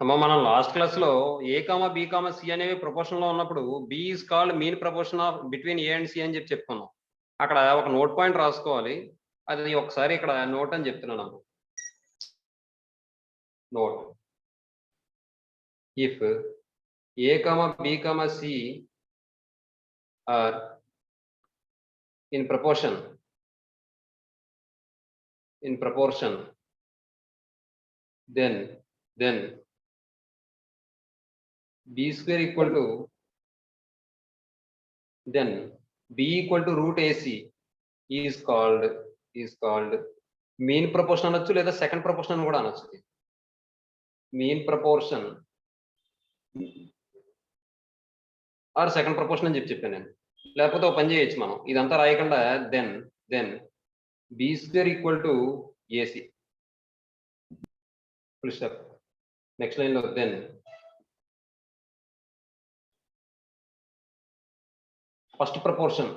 అమ్మ మనం last class లో A comma B comma C అనేవి ప్రపోర్షన్ లో ఉన్నప్పుడు B is called mean proportion of between A and C అని చెప్పుకున్నాం. అక్కడ ఒక నోట్ పాయింట్ రాసుకోవాలి. అది ఒకసారి ఇక్కడ నోట్ అని చెప్తున్నాను. Note if A comma B comma C are in proportion then b square equal to then b equal to root ac is called mean proportion అనొచ్చు లేదా సెకండ్ ప్రపోర్షన్ అని కూడా అనొచ్చు. Mean proportion or second proportion అని చెప్పాను నేను. లేకపోతే ఒక పని చేయొచ్చు, మనం ఇదంతా రాయకుండా then b square equal to a c full stop. Next line లో then first proportion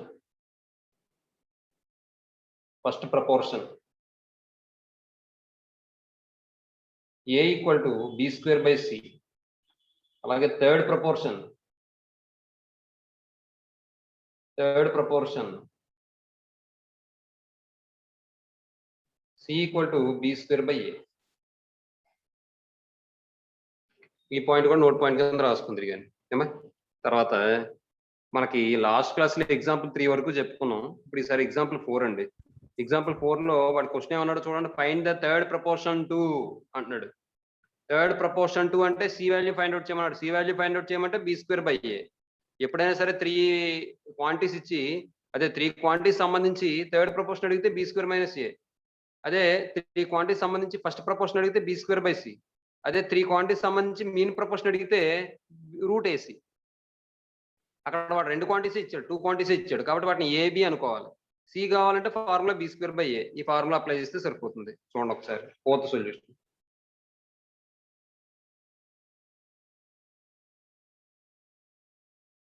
a equal to B square by c. అలాగే third proportion c equal to B square by a. ఈ పాయింట్ కూడా నోట్ పాయింట్ కింద రాసుకుంది కానీ ఏమా. తర్వాత మనకి last class లో ఎగ్జాంపుల్ 3 వరకు చెప్పుకున్నాం. ఇప్పుడు ఈసారి ఎగ్జాంపుల్ 4 అండి. ఎగ్జాంపుల్ 4 లో వాడి క్వశ్చన్ ఏమన్నాడు చూడండి. Find the third proportion to అంటున్నాడు. థర్డ్ ప్రపోర్షన్ టు అంటే సి వాల్యూ ఫైండ్ అవుట్ చేయమన్నాడు. సి వాల్యూ ఫైండ్ అవుట్ చేయమంటే బి స్క్వేర్ బై ఏ. ఎప్పుడైనా సరే 3 క్వాంటిటీస్ ఇచ్చి అదే 3 క్వాంటిటీస్ సంబంధించి థర్డ్ ప్రపోర్షన్ అడిగితే బి స్క్వేర్ మైనస్ ఏ. అదే 3 క్వాంటిటీస్ సంబంధించి ఫస్ట్ ప్రపోర్షన్ అడిగితే బి స్క్వేర్ బై సి. అదే 3 క్వాంటిటీస్ సంబంధించి మీన్ ప్రపోర్షన్ అడిగితే రూట్ ఏసీ. అక్కడ వాడు 2 క్వాంటిటీస్ ఇచ్చాడు, 2 క్వాంటిటీస్ ఇచ్చాడు కాబట్టి వాటిని ఏబి అనుకోవాలి. సి కావాలంటే formula B square by a. ఈ ఫార్ములా అప్లై చేస్తే సరిపోతుంది. చూడండి ఒకసారి ఫోర్త్ సొల్యూషన్.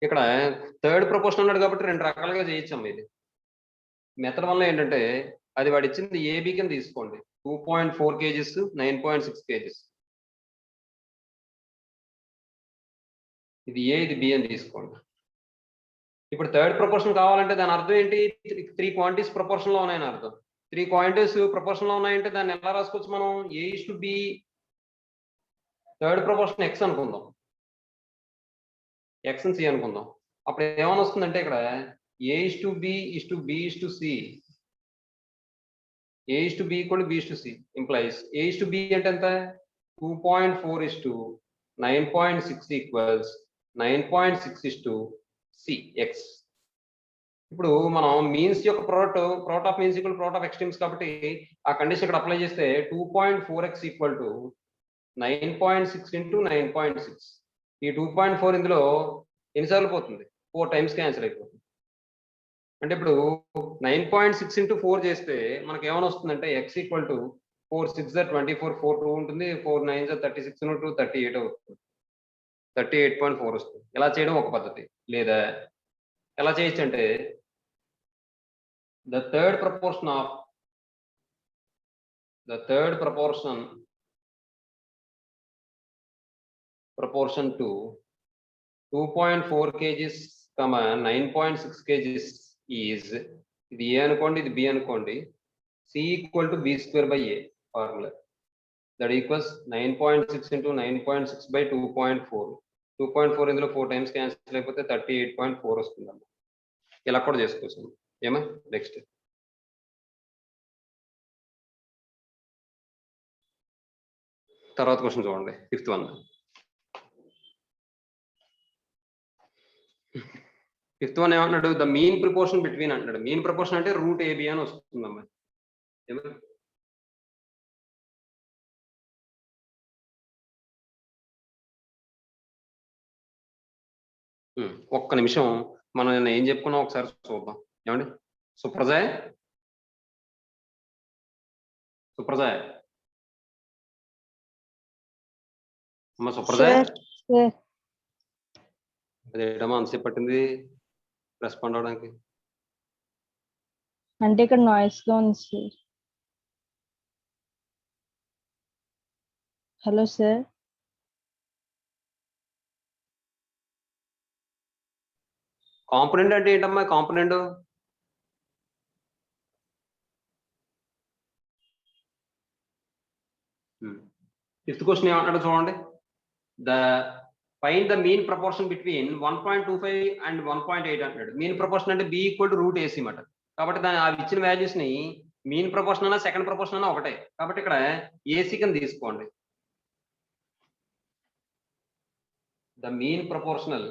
ఇక్కడ థర్డ్ ప్రపోర్షన్ అన్నాడు కాబట్టి 2 రకాలుగా చేయొచ్చమ్మా. ఇది మెథడ్ వల్ల ఏంటంటే అది వాడు ఇచ్చింది ఏబి కింద తీసుకోండి. 2.4 kgs 9.6 kgs. ఇది ఏ ఇది బి అని తీసుకోండి. ఇప్పుడు థర్డ్ ప్రపోర్షన్ కావాలంటే దాని అర్థం ఏంటి? 3 క్వాంటిటీస్ ప్రపోర్షన్ లో ఉన్నాయని అర్థం. 3 క్వాంటిటీస్ ప్రపోర్షన్ లో ఉన్నాయంటే దాన్ని ఎలా రాసుకోవచ్చు మనం? A is to B third proportion X అనుకుందాం, ఎక్స్ సి అనుకుందాం. అప్పుడు ఏమని వస్తుందంటే ఇక్కడ A is to B is to B is to C. A is to B equal B is to C implies A is to B అంటే ఎంత? 2.4 is to 9.6 equals 9.6 is to C X. ఇప్పుడు మనం means యొక్క product of means equal product of extremes కాబట్టి ఆ condition ఇక్కడ apply చేస్తే 2.4x equal to 9.6 into 9.6. ఈ 2.4 ఇందులో ఎన్నిసార్లు పోతుంది? 4 టైమ్స్ క్యాన్సిల్ అయిపోతుంది. అంటే ఇప్పుడు 9.6 ఇంటూ 4 చేస్తే మనకి ఏమైనా వస్తుందంటే ఎక్స్ ఈక్వల్ టు 4 6 24 4 2 ఉంటుంది, 4 9 36 2 38 అవుతుంది. 38.4 వస్తుంది. ఇలా చేయడం ఒక పద్ధతి. లేదా ఎలా చేయొచ్చు అంటే the third proportion to 2.4 kgs 9.6 kgs is ఇది ఏ అనుకోండి, ఇది బి అనుకోండి. C equal to B square by A formula. That equals 9.6 into 9.6 by 2.4. 2.4 ఇందులో 4 టైమ్స్ క్యాన్సిల్ అయిపోతే 38.4 వస్తుందమ్మా. ఇలా కూడా చేసుకోవచ్చు ఏమా. నెక్స్ట్ తర్వాత క్వశ్చన్ చూడండి. 5th one. 5th వన్ ఏమన్నాడు? ద మీన్ ప్రపోర్షన్ బిట్వీన్ అంటాడు. మీన్ ప్రపోర్షన్ అంటే రూట్ ఏబి అని వస్తుందమ్మా. ఒక్క నిమిషం మనం నిన్న ఏం చెప్పుకున్నాం ఒకసారి చూద్దాం. ఏమండి? సుప్రజాయ్ అమ్మ సుప్రజాయ్, అదేటమ్మా అంతసేపు పట్టింది రెస్పాండ్ అవడానికి? అంటే ఇక్కడ నాయిస్ గా ఉంది సార్. Hello sir. కాంపోనెంట్ అంటే ఏంటమ్మా కాంపోనెంట్? ఫిఫ్త్ క్వశ్చన్ ఏమంటాడు చూడండి. Find the mean proportion between 1.25 and 1.8 అంటాడు. మీన్ ప్రపోర్షన్ అంటే B equal to root AC మాట. కాబట్టి దాని ఆ ఇచ్చిన వాల్యూస్ ని మీన్ ప్రపోర్షన్ అన్నా సెకండ్ ప్రపోర్షన్ అన్నా ఒకటే. కాబట్టి ఇక్కడ ఏసీ కింద తీసుకోండి. The mean proportion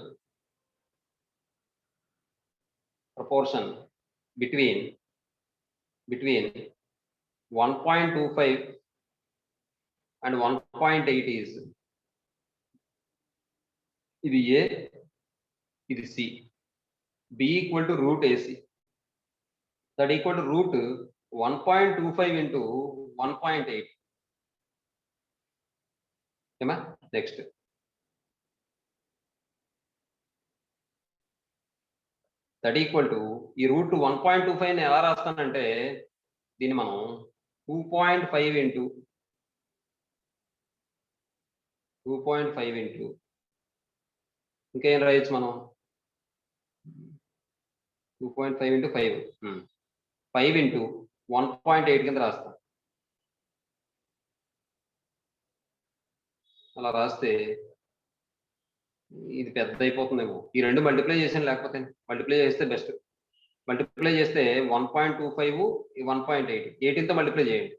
between 1.25 and 1.8 is ఇది A, ఇది C. B equal to root AC. That equal to root 1.25 into 1.8. ఏమా నెక్స్ట్ దట్ ఈక్వల్ టు ఈ రూట్ 1.25 ని ఎలా రాస్తానంటే దీన్ని మనం 2.5 ఇంటూ ఇంకేం రాయొచ్చు మనం 2.5 ఇంటూ 5 ఇంటూ 1.8 కింద రాస్తాం. అలా రాస్తే ఇది పెద్ద అయిపోతుందేమో. ఈ రెండు మల్టిప్లై చేసాను, లేకపోతే మల్టిప్లై చేస్తే బెస్ట్. మల్టిప్లై చేస్తే 1.25 1.8 18తో మల్టిప్లై చేయండి.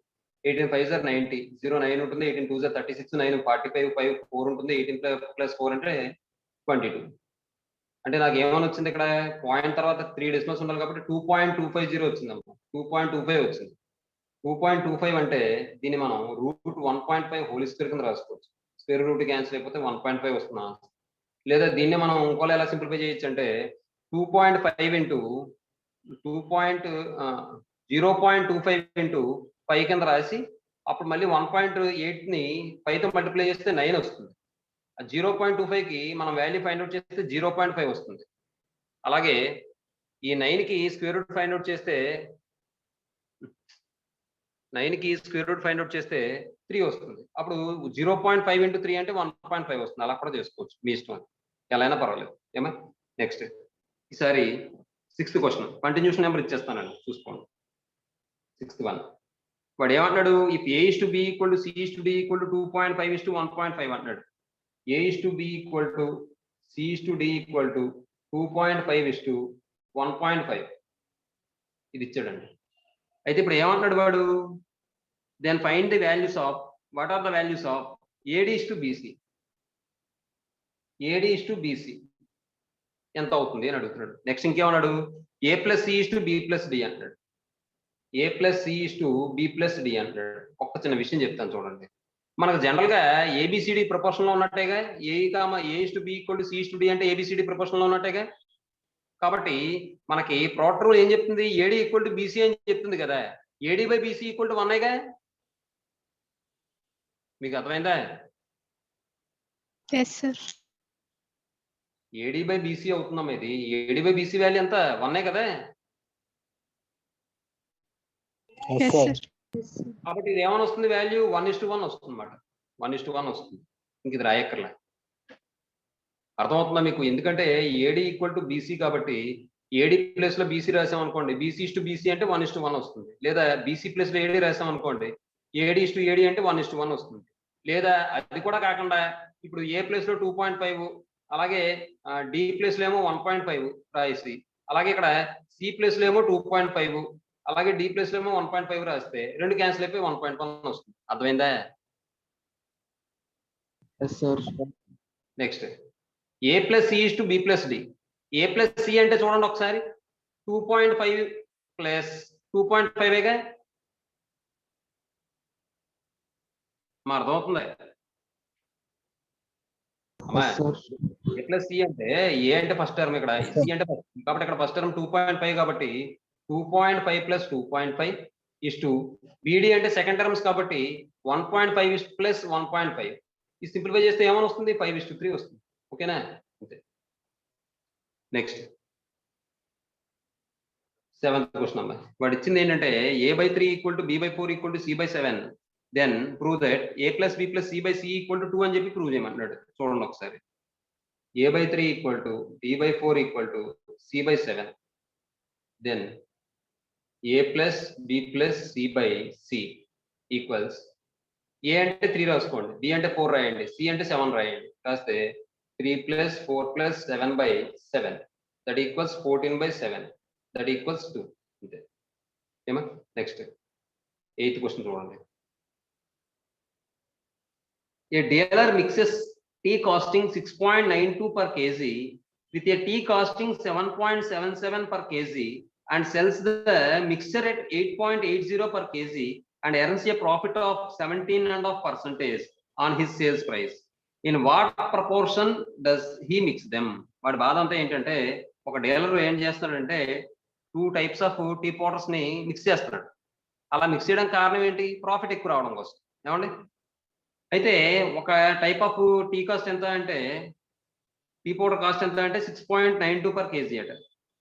18 5 సార్ 90, 0 9 ఉంటుంది, 18 2 సార్ 36 9 45 5 4 ఉంటుంది, 18 ప్లస్ 4 అంటే 22. అంటే నాకు ఏమని వచ్చింది ఇక్కడ పాయింట్ తర్వాత 3 డెసిమల్స్ ఉండాలి కాబట్టి 2.250 వచ్చిందమ్మా. 2.25 వచ్చింది. 2.25 అంటే దీన్ని మనం రూట్ 1.5 హోల్ స్క్వేర్ కింద రాసుకోవచ్చు. స్క్వేర్ రూట్ క్యాన్సిల్ అయిపోతే 1.5 వస్తుంది. లేదా దీన్ని మనం ఇంకోలా ఎలా సింప్లిఫై చేయొచ్చు అంటే 2.5 ఇంటూ 0.25 ఇంటూ 5 కింద రాసి అప్పుడు మళ్ళీ 1.8 ని 5తో మల్టిప్లై చేస్తే 9 వస్తుంది. 0.25 కి మనం వాల్యూ ఫైండ్ అవుట్ చేస్తే 0.5 వస్తుంది. అలాగే ఈ 9 కి స్క్వేర్ రూట్ ఫైండ్ అవుట్ చేస్తే 3 వస్తుంది. అప్పుడు 0.5 ఇంటూ 3 అంటే 1.5 వస్తుంది. అలా కూడా చేసుకోవచ్చు, మీ ఇష్టం, ఎలా అయినా పర్వాలేదు. ఏమా నెక్స్ట్ ఈసారి 6th క్వశ్చన్ కంటిన్యూషన్ నెంబర్ ఇచ్చేస్తానండి, చూసుకోండి. 6th వన్ వాడు ఏమంటున్నాడు, if A is to B equal to C is to D equal to 2.5 is to 1.5 అంటున్నాడు. A is to B equal to C is to D equal to 2.5 is to 1.5 ఇది ఇచ్చాడండి. అయితే ఇప్పుడు ఏమంటున్నాడు వాడు, then find the values of what are the values of AD is to BC. AD is to BC ఎంత అవుతుంది అని అడుగుతున్నాడు. నెక్స్ట్ ఇంకేమన్నాడు, A plus C is to B plus D అంటాడు. A plus C is to B plus D అంటాడు. ఒక్క చిన్న విషయం చెప్తాను చూడండి. మనకు జనరల్ గా ABCD ప్రపోర్షన్ లో ఉన్నట్టేగా, A is to B equal to C is to D అంటే ABCD ప్రపోర్షన్ లో ఉన్నట్టేగా. కాబట్టి మనకి ప్రోడక్ట్ రూల్ ఏం చెప్తుంది, AD ఈక్వల్ టు BC అని చెప్తుంది కదా. AD by BC equal to 1గా. మీకు అర్థమైందా? yes sir. AD by BC అవుతుందాం. ఇది AD బై BC వాల్యూ ఎంత 1 కదా. yes sir. కాబట్టి ఇది ఏమని వస్తుంది వాల్యూ 1:1 వస్తుంది అన్నమాట. 1:1 వస్తుంది. ఇంక ఇది రాయక్కర్లే. అర్థమవుతుందా మీకు? ఎందుకంటే AD ఈక్వల్ టు BC కాబట్టి AD ప్లేస్ లో BC రాసాం అనుకోండి, BC is to BC అంటే 1:1 వస్తుంది. లేదా BC ప్లేస్ లో AD రాసాం అనుకోండి, AD is to AD అంటే 1:1 వస్తుంది. లేదా అది కూడా కాకుండా ఇప్పుడు A ప్లేస్ లో 2.5 అలాగే D ప్లేస్ లో ఏమో 1.5 రాసి, అలాగే ఇక్కడ C ప్లేస్ లో ఏమో 2.5 అలాగే D ప్లేస్ లో ఏమో 1.5 రాస్తే రెండు క్యాన్సిల్ అయిపోయి 1.1 వస్తుంది. అర్థమైందా? Next A plus C is to B plus D. A plus C అంటే చూడండి ఒకసారి 2.5 ప్లస్ 2.5గా మా అర్థమవుతుంది. A plus C అంటే A అంటే ఫస్ట్ టర్మ్, ఇక్కడ C అంటే ఫస్ట్, కాబట్టి ఇక్కడ ఫస్ట్ టర్మ్ 2.5 కాబట్టి 2.5 ప్లస్ 2.5 is to BD అంటే సెకండ్ టర్మ్స్ కాబట్టి 1.5 ప్లస్ 1.5. ఈ సింప్లిఫై చేస్తే ఏమని వస్తుంది, 5:3 వస్తుంది. ఓకేనా? అంతే. నెక్స్ట్ 7th క్వశ్చన్ అమ్మా. వాడు ఇచ్చింది ఏంటంటే A/3 equal to B/4 equal to C/7, then prove that A plus B plus C by C equal to 2 అని చెప్పి ప్రూవ్ చేయమన్నాడు. చూడండి ఒకసారి. a/3 equal to b/4 equal to c/7. Then a plus b plus c/c equals a అంటే 3 రాసుకోండి, b అంటే 4 రాయండి, c అంటే 7 రాయండి. రాస్తే 3 plus 4 plus 7/7 that equals 14/7 that equals 2. అంతే ఏమా. నెక్స్ట్ 8th క్వశ్చన్ చూడండి. A dealer mixes tea costing 6.92 per kg with a tea costing 7.77 per kg and sells the mixture at 8.80 per kg and earns a profit of 17.5% on his sales price. In what proportion does he mix them? వాడి బాధ అంతా ఏంటంటే, ఒక dealer ఏం చేస్తున్నాడంటే 2 types of tea powders ని mix చేస్తున్నాడు. అలా మిక్స్ చేయడానికి కారణం ఏంటి? ప్రాఫిట్ ఎక్కువ రావడం కోసం. ఏమండి? అయితే ఒక టైప్ ఆఫ్ టీ కాస్ట్ ఎంత అంటే, టీ పౌడర్ కాస్ట్ ఎంత అంటే 6.92 per kg అట.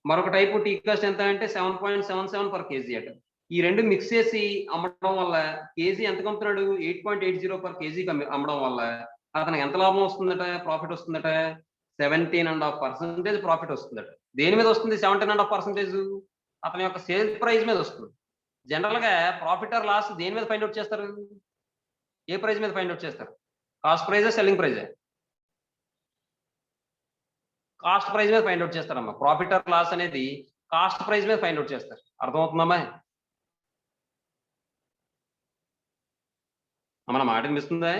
మరొక టైపు టీ కాస్ట్ ఎంత అంటే 7.77 per kg అట. ఈ రెండు మిక్స్ చేసి అమ్మడం వల్ల కేజీ ఎంత అమ్ముతున్నాడు? 8.80 per kg అమ్మడం వల్ల అతనికి ఎంత లాభం వస్తుందట? ప్రాఫిట్ వస్తుందట 17.5% ప్రాఫిట్ వస్తుందట. దేని మీద వస్తుంది 17.5%? అతని యొక్క సేల్ ప్రైస్ మీద వస్తుంది. జనరల్ గా ప్రాఫిట్ ఆర్ లాస్ దేని మీద ఫైండ్ అవుట్ చేస్తారు? ఏ ప్రైస్ మీద ఫైండ్ అవుట్ చేస్తారు? కాస్ట్ ప్రైజా, సెల్లింగ్ ప్రైజా? కాస్ట్ ప్రైస్ మీద ఫైండ్ అవుట్ చేస్తారమ్మా. ప్రాఫిట్ ఆర్ లాస్ అనేది కాస్ట్ ప్రైస్ మీద ఫైండ్ అవుట్ చేస్తారు. అర్థమవుతుందమ్మా? మన మాట వినిపిస్తుందా?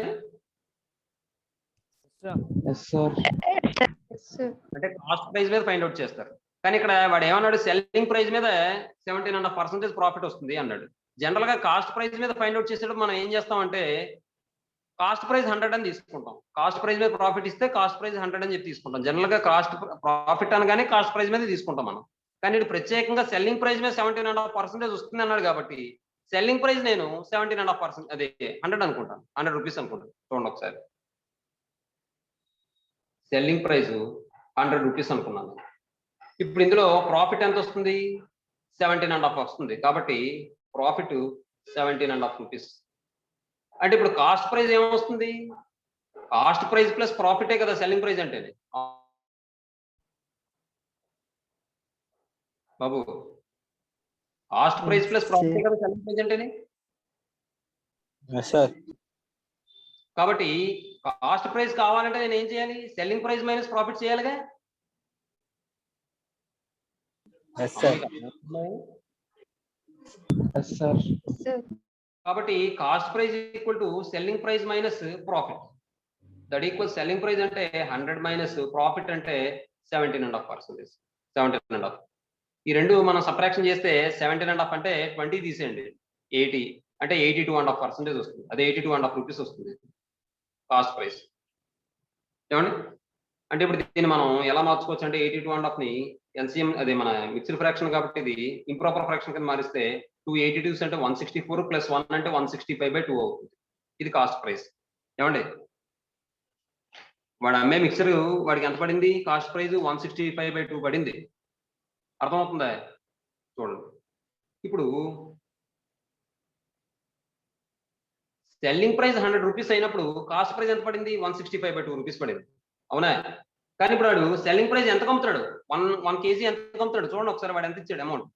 Yes, sir. అంటే కాస్ట్ ప్రైస్ మీద ఫైండ్ అవుట్ చేస్తారు. కానీ ఇక్కడ వాడు ఏమన్నాడు? సెల్లింగ్ ప్రైస్ మీద 17.5% ప్రాఫిట్ వస్తుంది అన్నాడు. జనరల్ గా కాస్ట్ ప్రైస్ మీద ఫైండ్ అవుట్ చేసేటప్పుడు మనం ఏం చేస్తామంటే, కాస్ట్ ప్రైస్ 100 అని తీసుకుంటాం. కాస్ట్ ప్రైస్ మీద ప్రాఫిట్ ఇస్తే కాస్ట్ ప్రైస్ 100 అని చెప్పి తీసుకుంటాం. జనరల్ గా కాస్ట్ ప్రాఫిట్ అనగానే కాస్ట్ ప్రైస్ మీద తీసుకుంటాం మనం. కానీ ఇది ప్రత్యేకంగా సెల్లింగ్ ప్రైస్ మీద 17.5% వస్తుంది అన్నాడు కాబట్టి సెల్లింగ్ ప్రైస్ నేను 17.5% అదే 100 అనుకుంటాను. 100 రూపీస్ అనుకుంటాను. చూడండి ఒకసారి. సెల్లింగ్ ప్రైస్ 100 రూపీస్ అనుకున్నాను. ఇప్పుడు ఇందులో ప్రాఫిట్ ఎంత వస్తుంది? 17.5 వస్తుంది. కాబట్టి ప్రాఫిట్ 17.5 రూపీస్. అంటే ఇప్పుడు కాస్ట్ ప్రైస్ ఏమొస్తుంది? కాస్ట్ ప్రైస్ ప్లస్ ప్రాఫిటే కదా సెల్లింగ్ ప్రైస్ అంటే. బాబు, కాస్ట్ ప్రైస్ ప్లస్ ప్రాఫిటే కదా సెల్లింగ్ ప్రైస్ అంటే. Yes, sir. కాబట్టి కాస్ట్ ప్రైస్ కావాలంటే నేను ఏం చేయాలి? సెల్లింగ్ ప్రైస్ మైనస్ ప్రాఫిట్ చేయాలిగా. Yes, sir. Yes, sir. కాబట్టి cost price equal to selling price minus profit. That equal selling price అంటే 100 మైనస్ ప్రాఫిట్ అంటే 17.5%. 17.5. ఈ రెండు మనం సబ్ట్రాక్షన్ చేస్తే 17.5 అంటే 20 తీసేయండి, 80 అంటే 82.5% వస్తుంది. అదే 82.5 రూపీస్ వస్తుంది కాస్ట్ ప్రైస్. ఏమండి? అంటే ఇప్పుడు దీన్ని మనం ఎలా మార్చుకోవచ్చు అంటే 82.5 ని ఎల్సిఎం అదే మన మిక్స్డ్ ఫ్రాక్షన్ కాబట్టి ఇది ఇంప్రాపర్ ఫ్రాక్షన్ కింద మారిస్తే 282 అంటే 164 ప్లస్ 1 అంటే 165/2 అవుతుంది. ఇది కాస్ట్ ప్రైస్. ఏమండి? వాడు అమ్మే మిక్సర్ వాడికి ఎంత పడింది? కాస్ట్ ప్రైస్ 165/2 పడింది. అర్థమవుతుందా? చూడండి. ఇప్పుడు సెల్లింగ్ ప్రైస్ 100 రూపీస్ అయినప్పుడు కాస్ట్ ప్రైస్ ఎంత పడింది? 165/2 రూపీస్ పడింది. అవునా? కానీ ఇప్పుడు వాడు సెల్లింగ్ ప్రైస్ ఎంత అమ్ముతాడు? 1 కేజీ ఎంత అమ్ముతాడు? చూడండి ఒకసారి వాడు ఎంత ఇచ్చాడు అమౌంట్.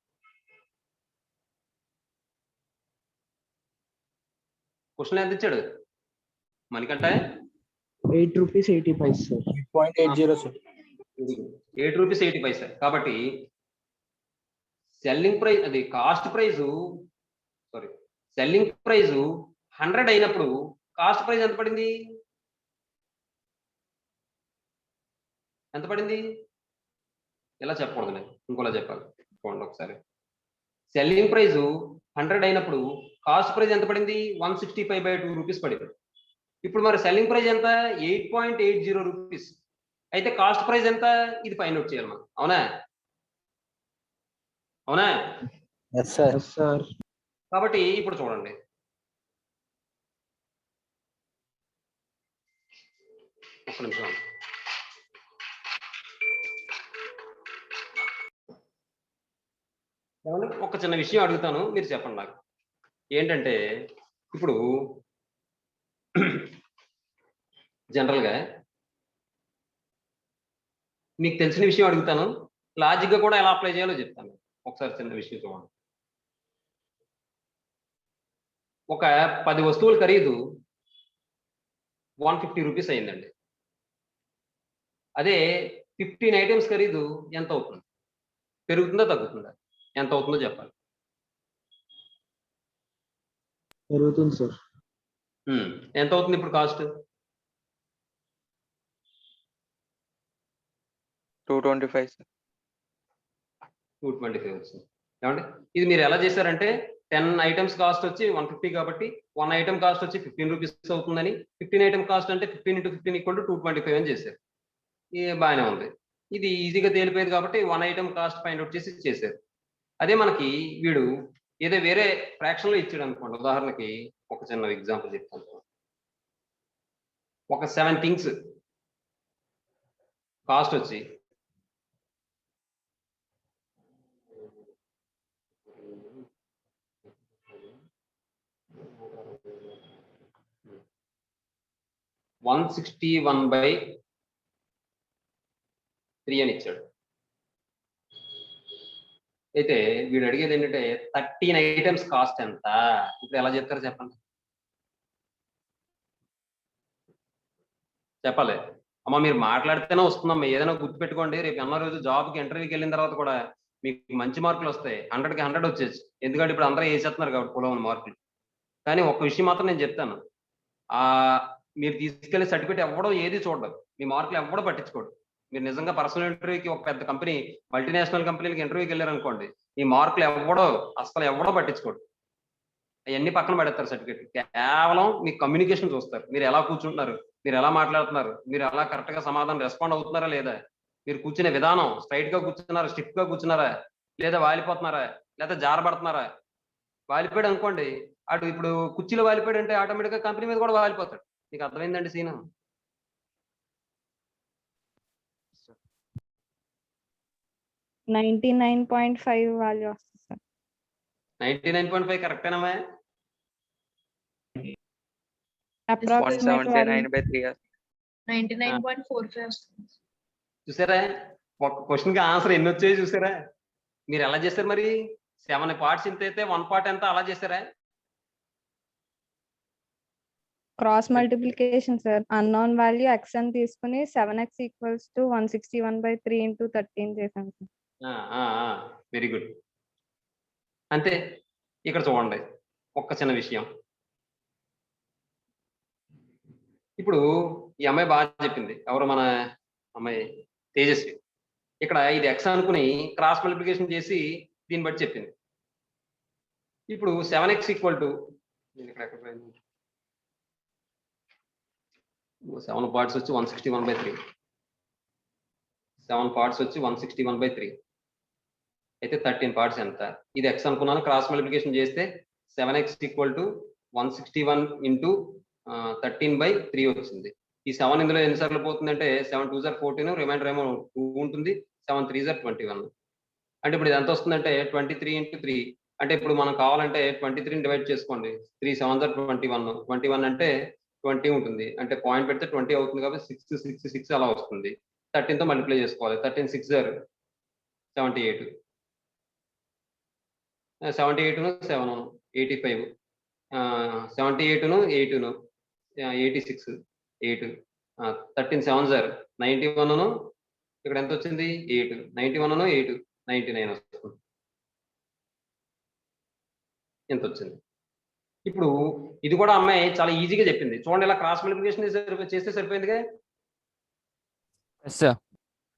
క్వశ్చన్ ఎంత ఇచ్చాడు మనకంటే? 8 rupees 80 paise, sir. 8.80, sir. 8 rupees 80 పైసా. కాబట్టి సెల్లింగ్ ప్రైస్ అది cost price sorry selling price 100 అయినప్పుడు కాస్ట్ ప్రైస్ ఎంత పడింది? ఎంత పడింది? ఎలా చెప్పకూడదు, నేను ఇంకోలా చెప్పాలి. చూడండి ఒకసారి. సెల్లింగ్ ప్రైస్ 100 అయినప్పుడు కాస్ట్ ప్రైస్ ఎంత పడింది? 165/2 రూపీస్ పడింది. ఇప్పుడు మరి సెల్లింగ్ ప్రైస్ ఎంత? 8.80 రూపీస్. అయితే కాస్ట్ ప్రైస్ ఎంత? ఇది ఫైండ్ అవుట్ చేయాలి మనం. అవునా? అవునా? Yes, sir. Yes, sir. కాబట్టి ఇప్పుడు చూడండి. ఒక్క నిమిషం. ఒక చిన్న విషయం అడుగుతాను, మీరు చెప్పండి నాకు. ఏంటంటే ఇప్పుడు జనరల్గా మీకు తెలిసిన విషయం అడుగుతాను, లాజిక్గా కూడా ఎలా అప్లై చేయాలో చెప్తాను. ఒకసారి చిన్న విషయం చూడండి. ఒక 10 వస్తువుల ఖరీదు 150 రూపీస్ అయిందండి. అదే 15 ఐటమ్స్ ఖరీదు ఎంత అవుతుంది? పెరుగుతుందా తగ్గుతుందా? ఎంత అవుతుందో చెప్పాలి. పెరుగుతుంది సార్. ఎంత అవుతుంది ఇప్పుడు కాస్ట్? 225 సార్. 225 వచ్చింది. ఏమండి ఇది మీరు ఎలా చేశారంటే 10 ఐటమ్స్ కాస్ట్ వచ్చి 150 కాబట్టి 1 ఐటమ్ కాస్ట్ వచ్చి 15 రూపీస్ అవుతుందని 15 ఐటమ్ కాస్ట్ అంటే 15 × 15 = 225 అని చేశారు. బాగానే ఉంది. ఇది ఈజీగా తేలిపోయేది కాబట్టి 1 ఐటమ్ కాస్ట్ ఫైండ్ అవుట్ చేసి చేశారు. అదే మనకి వీడు ఏదో వేరే ఫ్రాక్షన్ లో ఇచ్చాడు అనుకోండి. ఉదాహరణకి ఒక చిన్న ఎగ్జాంపుల్ చెప్తాను. ఒక 7 థింగ్స్ కాస్ట్ వచ్చి $161/3 అని ఇచ్చాడు. అయితే వీడు అడిగేది ఏంటంటే 13 ఐటమ్స్ కాస్ట్ ఎంత? ఇప్పుడు ఎలా చెప్తారో చెప్పండి. చెప్పాలి. అమ్మ మీరు మాట్లాడితేనే వస్తుందమ్మా. ఏదైనా గుర్తుపెట్టుకోండి, రేపు అన్న రోజు జాబ్కి ఇంటర్వ్యూకి వెళ్ళిన తర్వాత కూడా మీకు మంచి మార్కులు వస్తాయి. 100కి 100 వచ్చేసి. ఎందుకంటే ఇప్పుడు అందరూ వేసేస్తున్నారు కాబట్టి పొలం మార్కులు. కానీ ఒక్క విషయం మాత్రం నేను చెప్తాను. మీరు తీసుకెళ్లే సర్టిఫికేట్ ఎవ్వడో ఏది చూడదు. మీ మార్కులు ఎవ్వడో పట్టించుకోడు. మీరు నిజంగా పర్సనల్ ఇంటర్వ్యూకి ఒక పెద్ద కంపెనీ, మల్టీనేషనల్ కంపెనీలకి ఇంటర్వ్యూకి వెళ్ళారనుకోండి, మీ మార్కులు ఎవడో పట్టించుకోడు. అవన్నీ పక్కన పెడతారు సర్టిఫికేట్. కేవలం మీ కమ్యూనికేషన్ చూస్తారు. మీరు ఎలా కూర్చుంటున్నారు, మీరు ఎలా మాట్లాడుతున్నారు, మీరు ఎలా కరెక్ట్ గా సమాధానం రెస్పాండ్ అవుతున్నారా లేదా, మీరు కూర్చునే విధానం స్ట్రైట్ గా కూర్చున్నారా, స్టిఫ్ గా కూర్చున్నారా, లేదా వాలిపోతున్నారా, లేదా జారబడుతున్నారా. వాలిపోయాడు అనుకోండి, అటు ఇప్పుడు కుర్చీలో వాలిపోయాడు అంటే ఆటోమేటిక్ గా కంపెనీ మీద కూడా వాలిపోతాడు. మీకు అర్థమైందండి సీన్? 99.5 వాల్యూ వస్తుంది సార్. 99.5 కరెక్టేనమ్మా? అప్రాక్సిమేట్ వాల్యూ 179/3 99.45 వస్తుంది. చూసారా, ఒక క్వశ్చన్ కి ఆన్సర్ ఎన్ని వచ్చాయో చూసారా? మీరు ఎలా చేశారు మరి? 7 పార్ట్స్ ఇంత అయితే 1 పార్ట్ ఎంత, అలా చేశారా? Cross multiplication sir. Unknown value x అని తీసుకుని 7x = 161/3 × 13 చేశాను సార్. Very good. అంతే. ఇక్కడ చూడండి ఒక్క చిన్న విషయం. ఇప్పుడు ఈ అమ్మాయి బాగా చెప్పింది. ఎవరు? మన అమ్మాయి తేజస్వి. ఇక్కడ ఇది x అనుకుని క్రాస్ మల్టిప్లికేషన్ చేసి దీన్ని బట్టి చెప్పింది. ఇప్పుడు 7x = 7 పార్ట్స్ వచ్చి 161/3. 7 పార్ట్స్ వచ్చి 161/3 అయితే 13 పార్ట్స్ ఎంత? ఇది x అనుకున్నాను. క్రాస్ మల్టిప్లికేషన్ చేస్తే 7x = 161 × 13/3 వచ్చింది. ఈ 7 ఇందులో ఎన్నిసార్లు పోతుందంటే 7 2s are 14, రిమైండర్ ఏమో 2 ఉంటుంది. 7 3s are 21. అంటే ఇప్పుడు ఇది ఎంత వస్తుందంటే 23 × 3. అంటే ఇప్పుడు మనం కావాలంటే 23ని డివైడ్ చేసుకోండి. 3 7s are 21. 21 అంటే 20 ఉంటుంది. అంటే పాయింట్ పెడితే 20 అవుతుంది కాబట్టి 6 6 6 అలా వస్తుంది. 13తో మల్టిప్లై చేసుకోవాలి. 13 6 are 78. 78ను 7 85, 78ను 8ను 86, 8, 13 7s are 91ను ఇక్కడ ఎంత వచ్చింది? 8, 91ను 8 99 వస్తుంది. ఎంత వచ్చింది? ఇప్పుడు ఇది కూడా అమ్మాయి చాలా ఈజీగా చెప్పింది. చూడండి, ఇలా క్రాస్ మల్టిప్లికేషన్ చేస్తే సరిపోయిందిగా.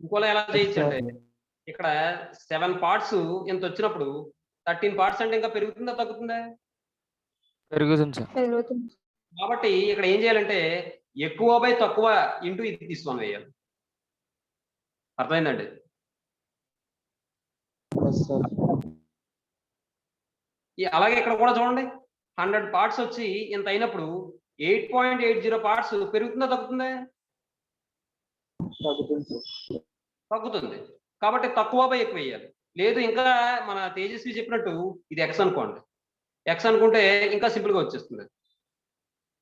ఇంకోలా ఎలా చేయొచ్చు అంటే ఇక్కడ 7 పార్ట్స్ ఇంత వచ్చినప్పుడు 13 పార్ట్స్ అంటే ఇంకా పెరుగుతుందా తగ్గుతుందా? పెరుగుతుంది సార్. పెరుగుతుంది. కాబట్టి ఇక్కడ ఏం చేయాలంటే ఎక్కువ బై తక్కువ ఇంటూ ఇది తీసుకొని వేయాలి. అర్థమైందండి? అలాగే ఇక్కడ కూడా చూడండి, 100 పార్ట్స్ వచ్చి ఇంత అయినప్పుడు 8.80 పార్ట్స్ పెరుగుతుందా తగ్గుతుందా? తగ్గుతుంది. కాబట్టి తక్కువ బై ఎక్కువ వేయాలి. లేదు ఇంకా మన తేజస్వి చెప్పినట్టు ఇది x అనుకోండి. x అనుకుంటే ఇంకా సింపుల్ గా వచ్చేస్తుంది.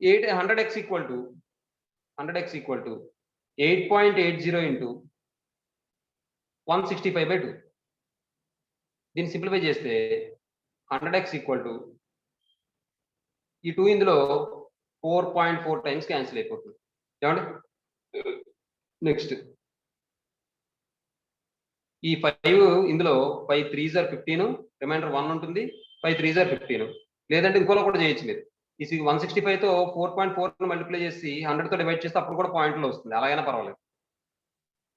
100x = 8.80 × 165/2. దీన్ని సింప్లిఫై చేస్తే 100x ఈక్వల్ టు ఈ 2 ఇందులో 4.4 టైమ్స్ క్యాన్సిల్ అయిపోతుంది. ఏమండి? నెక్స్ట్ ఈ 5 ఇందులో 5 3s are 15, రిమైండర్ 1 ఉంటుంది. 5 3s are 15. లేదంటే ఇంకోలో కూడా చేయొచ్చు మీరు. ఈ 165 తో 4.4 మల్టిప్లై చేసి 100 తో డివైడ్ చేస్తే అప్పుడు కూడా పాయింట్లో వస్తుంది. అలాగైనా పర్వాలేదు.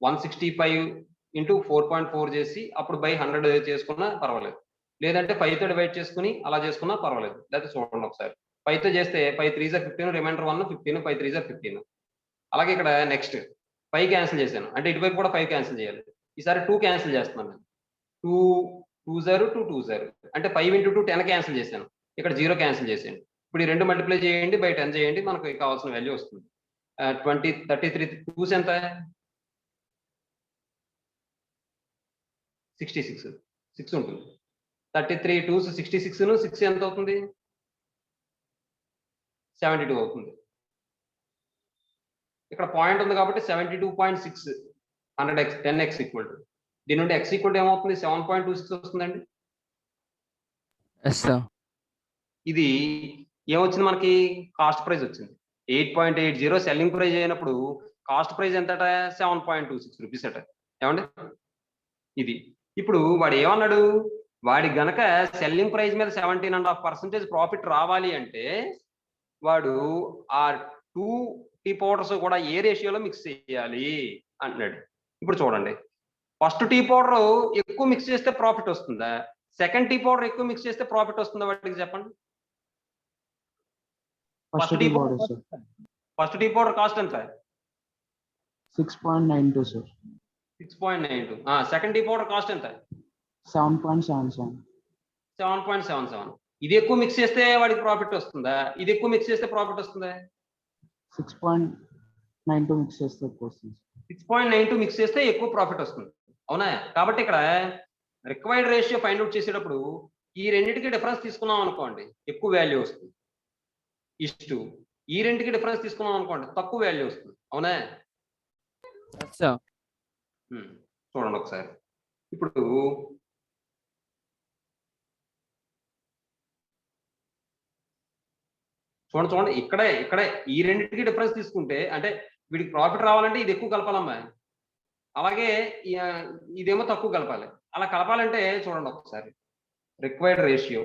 165 ఇంటూ 4.4 చేసి అప్పుడు బై 100 చేసుకున్నా పర్వాలేదు. లేదంటే 5 తో డివైడ్ చేసుకుని అలా చేసుకున్నా పర్వాలేదు. లేకపోతే చూడండి ఒకసారి. 5 తో చేస్తే 5 3s are 15, reminder 1 15, 5 3s are 15. అలాగే ఇక్కడ నెక్స్ట్ 5 క్యాన్సిల్ చేశాను. అంటే ఇటువైపు కూడా 5 క్యాన్సిల్ చేయాలి. ఈసారి 2 క్యాన్సిల్ చేస్తున్నాను నేను. 2 2s are 2 2s are. అంటే 5 ఇంటూ 2 10 క్యాన్సిల్ చేశాను. ఇక్కడ 0 క్యాన్సిల్ చేసేయండి. ఇప్పుడు ఈ 2 మల్టిప్లై చేయండి, బై 10 చేయండి, మనకు కావాల్సిన వాల్యూ వస్తుంది. 20 33 2s ఎంత? 66 6 ఉంటుంది. 33 2s 66 ను 6 ఎంత అవుతుంది? 72 అవుతుంది. ఇక్కడ పాయింట్ ఉంది కాబట్టి 72.6 100x 10x ఈక్వల్ టు దీని నుండి x ఈక్వల్ టు ఏమవుతుంది? 7.26 వస్తుందండి. Yes sir. ఇది ఏమొచ్చింది మనకి? కాస్ట్ ప్రైస్ వచ్చింది 8.80. సెల్లింగ్ ప్రైస్ అయినప్పుడు కాస్ట్ ప్రైస్ ఎంతట? 7.26 రూపీస్ అట. ఏమండి? ఇది ఇప్పుడు వాడు ఏమన్నాడు? వాడి గనక సెల్లింగ్ ప్రైస్ మీద 17.5% ప్రాఫిట్ రావాలి అంటే వాడు ఆ 2 టీ పౌడర్స్ కూడా ఏ రేషియోలో మిక్స్ చేయాలి అంటున్నాడు. ఇప్పుడు చూడండి, ఫస్ట్ టీ పౌడర్ ఎక్కువ మిక్స్ చేస్తే ప్రాఫిట్ వస్తుందా? సెకండ్ టీ పౌడర్ ఎక్కువ మిక్స్ చేస్తే ప్రాఫిట్ వస్తుందా? వాటికి చెప్పండి. First tea powder sir first tea powder cost ఎంత? 6.92 సార్. 6.92. సెకండ్ టీ పౌడర్ కాస్ట్ ఎంత? 7.77. 7.77. ఇది ఎక్కువ మిక్స్ చేస్తే వాడికి ప్రాఫిట్ వస్తుందా? ఇది ఎక్కువ మిక్స్ చేస్తే ప్రాఫిట్ వస్తుందా? 6.92 మిక్స్ చేస్తే ఎక్కువ వస్తుంది. 6.92 మిక్స్ చేస్తే ఎక్కువ ప్రాఫిట్ వస్తుంది. అవునా? కాబట్టి ఇక్కడ రిక్వైర్డ్ రేషియో ఫైండ్ అవుట్ చేసేటప్పుడు ఈ రెండింటికి డిఫరెన్స్ తీసుకున్నాం అనుకోండి, ఎక్కువ వాల్యూ వస్తుంది. ఇష్టు ఈ రెండింటికి డిఫరెన్స్ తీసుకున్నాం అనుకోండి, తక్కువ వాల్యూ వస్తుంది. అవునా? Yes sir. చూడండి ఒకసారి. ఇప్పుడు చూడండి ఇక్కడే ఈ రెండింటికి డిఫరెన్స్ తీసుకుంటే అంటే వీడికి ప్రాఫిట్ రావాలంటే ఇది ఎక్కువ కలపాలమ్మా, అలాగే ఇదేమో తక్కువ కలపాలి. అలా కలపాలంటే చూడండి ఒకసారి, రిక్వైర్డ్ రేషియో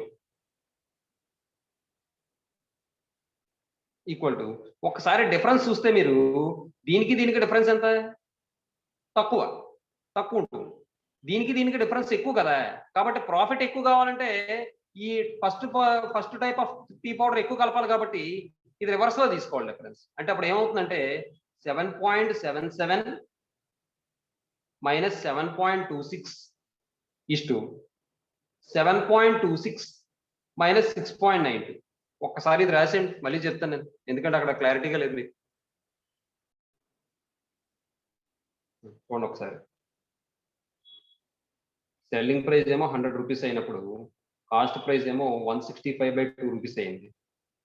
ఈక్వల్ టు ఒకసారి డిఫరెన్స్ చూస్తే మీరు దీనికి డిఫరెన్స్ ఎంత? తక్కువ ఉంటుంది. దీనికి డిఫరెన్స్ ఎక్కువ కదా. కాబట్టి ప్రాఫిట్ ఎక్కువ కావాలంటే ఈ first type of tea powder ఎక్కువ కలపాలి. కాబట్టి ఇది రివర్స్ లో తీసుకోవాలి డిఫరెన్స్. అంటే అప్పుడు ఏమవుతుందంటే 7.77 మైనస్ 7.26 ఇష్టు 7.26 మైనస్ 6.92. ఒక్కసారి ఇది రాసేయండి, మళ్ళీ చెప్తాను నేను, ఎందుకంటే అక్కడ క్లారిటీగా లేదు మీకు. చూడండి ఒకసారి, సెల్లింగ్ ప్రైస్ ఏమో 100 రూపీస్ అయినప్పుడు కాస్ట్ ప్రైస్ ఏమో 165/2 రూపీస్ అయింది.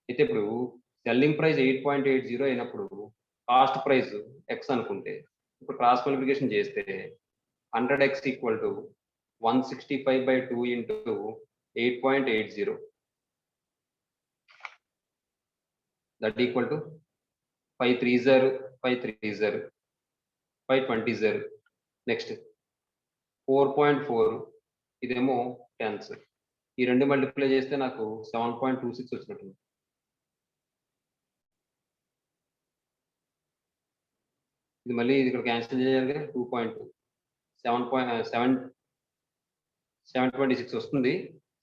అయితే ఇప్పుడు సెల్లింగ్ ప్రైస్ 8.80 అయినప్పుడు కాస్ట్ ప్రైస్ ఎక్స్ అనుకుంటే, ఇప్పుడు క్రాస్ మల్టిప్లికేషన్ చేస్తే 100x equal to 165/2 into 8.80 that equal to 5 3s are 5 3s are 5 20s are. Next 4.4 ఇదేమో 10s. ఈ రెండు మల్టిప్లై చేస్తే నాకు 7.26 వచ్చినట్టుంది. ఇది మళ్ళీ ఇది ఇక్కడ క్యాన్సిల్ చేయాలి. 2.2 7.26 వస్తుంది.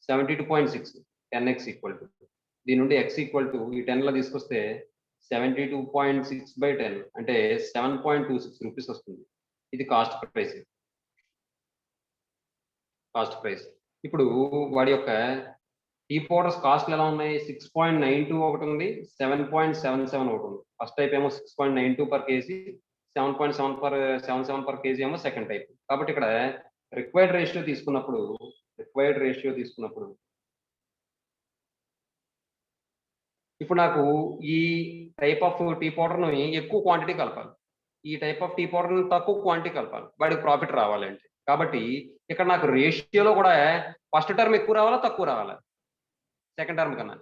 72.6 10x ఈక్వల్ టు దీని నుండి x ఈక్వల్ టు ఈ 10 లో తీసుకొస్తే 72.6/10 అంటే 7.26 రూపీస్ వస్తుంది. ఇది కాస్ట్ ప్రైస్. ఇప్పుడు వాడి యొక్క టీ పౌడర్స్ కాస్ట్లు ఎలా ఉన్నాయి? 6.92 ఒకటి ఉంది, 7.77 ఒకటి ఉంది. ఫస్ట్ టైప్ ఏమో 6.92 పర్ కేజీ, 7.77 పర్ కేజీ ఏమో సెకండ్ టైప్. కాబట్టి ఇక్కడ రిక్వైర్డ్ రేషియో తీసుకున్నప్పుడు ఇప్పుడు నాకు ఈ టైప్ ఆఫ్ టీ పౌడర్ని ఎక్కువ క్వాంటిటీ కలపాలి, ఈ టైప్ ఆఫ్ టీ పౌడర్ని తక్కువ క్వాంటిటీ కలపాలి వాడికి ప్రాఫిట్ రావాలంటే. కాబట్టి ఇక్కడ నాకు రేషియోలో కూడా ఫస్ట్ టర్మ్ ఎక్కువ రావాలా తక్కువ రావాలా సెకండ్ టర్మ్ కన్నా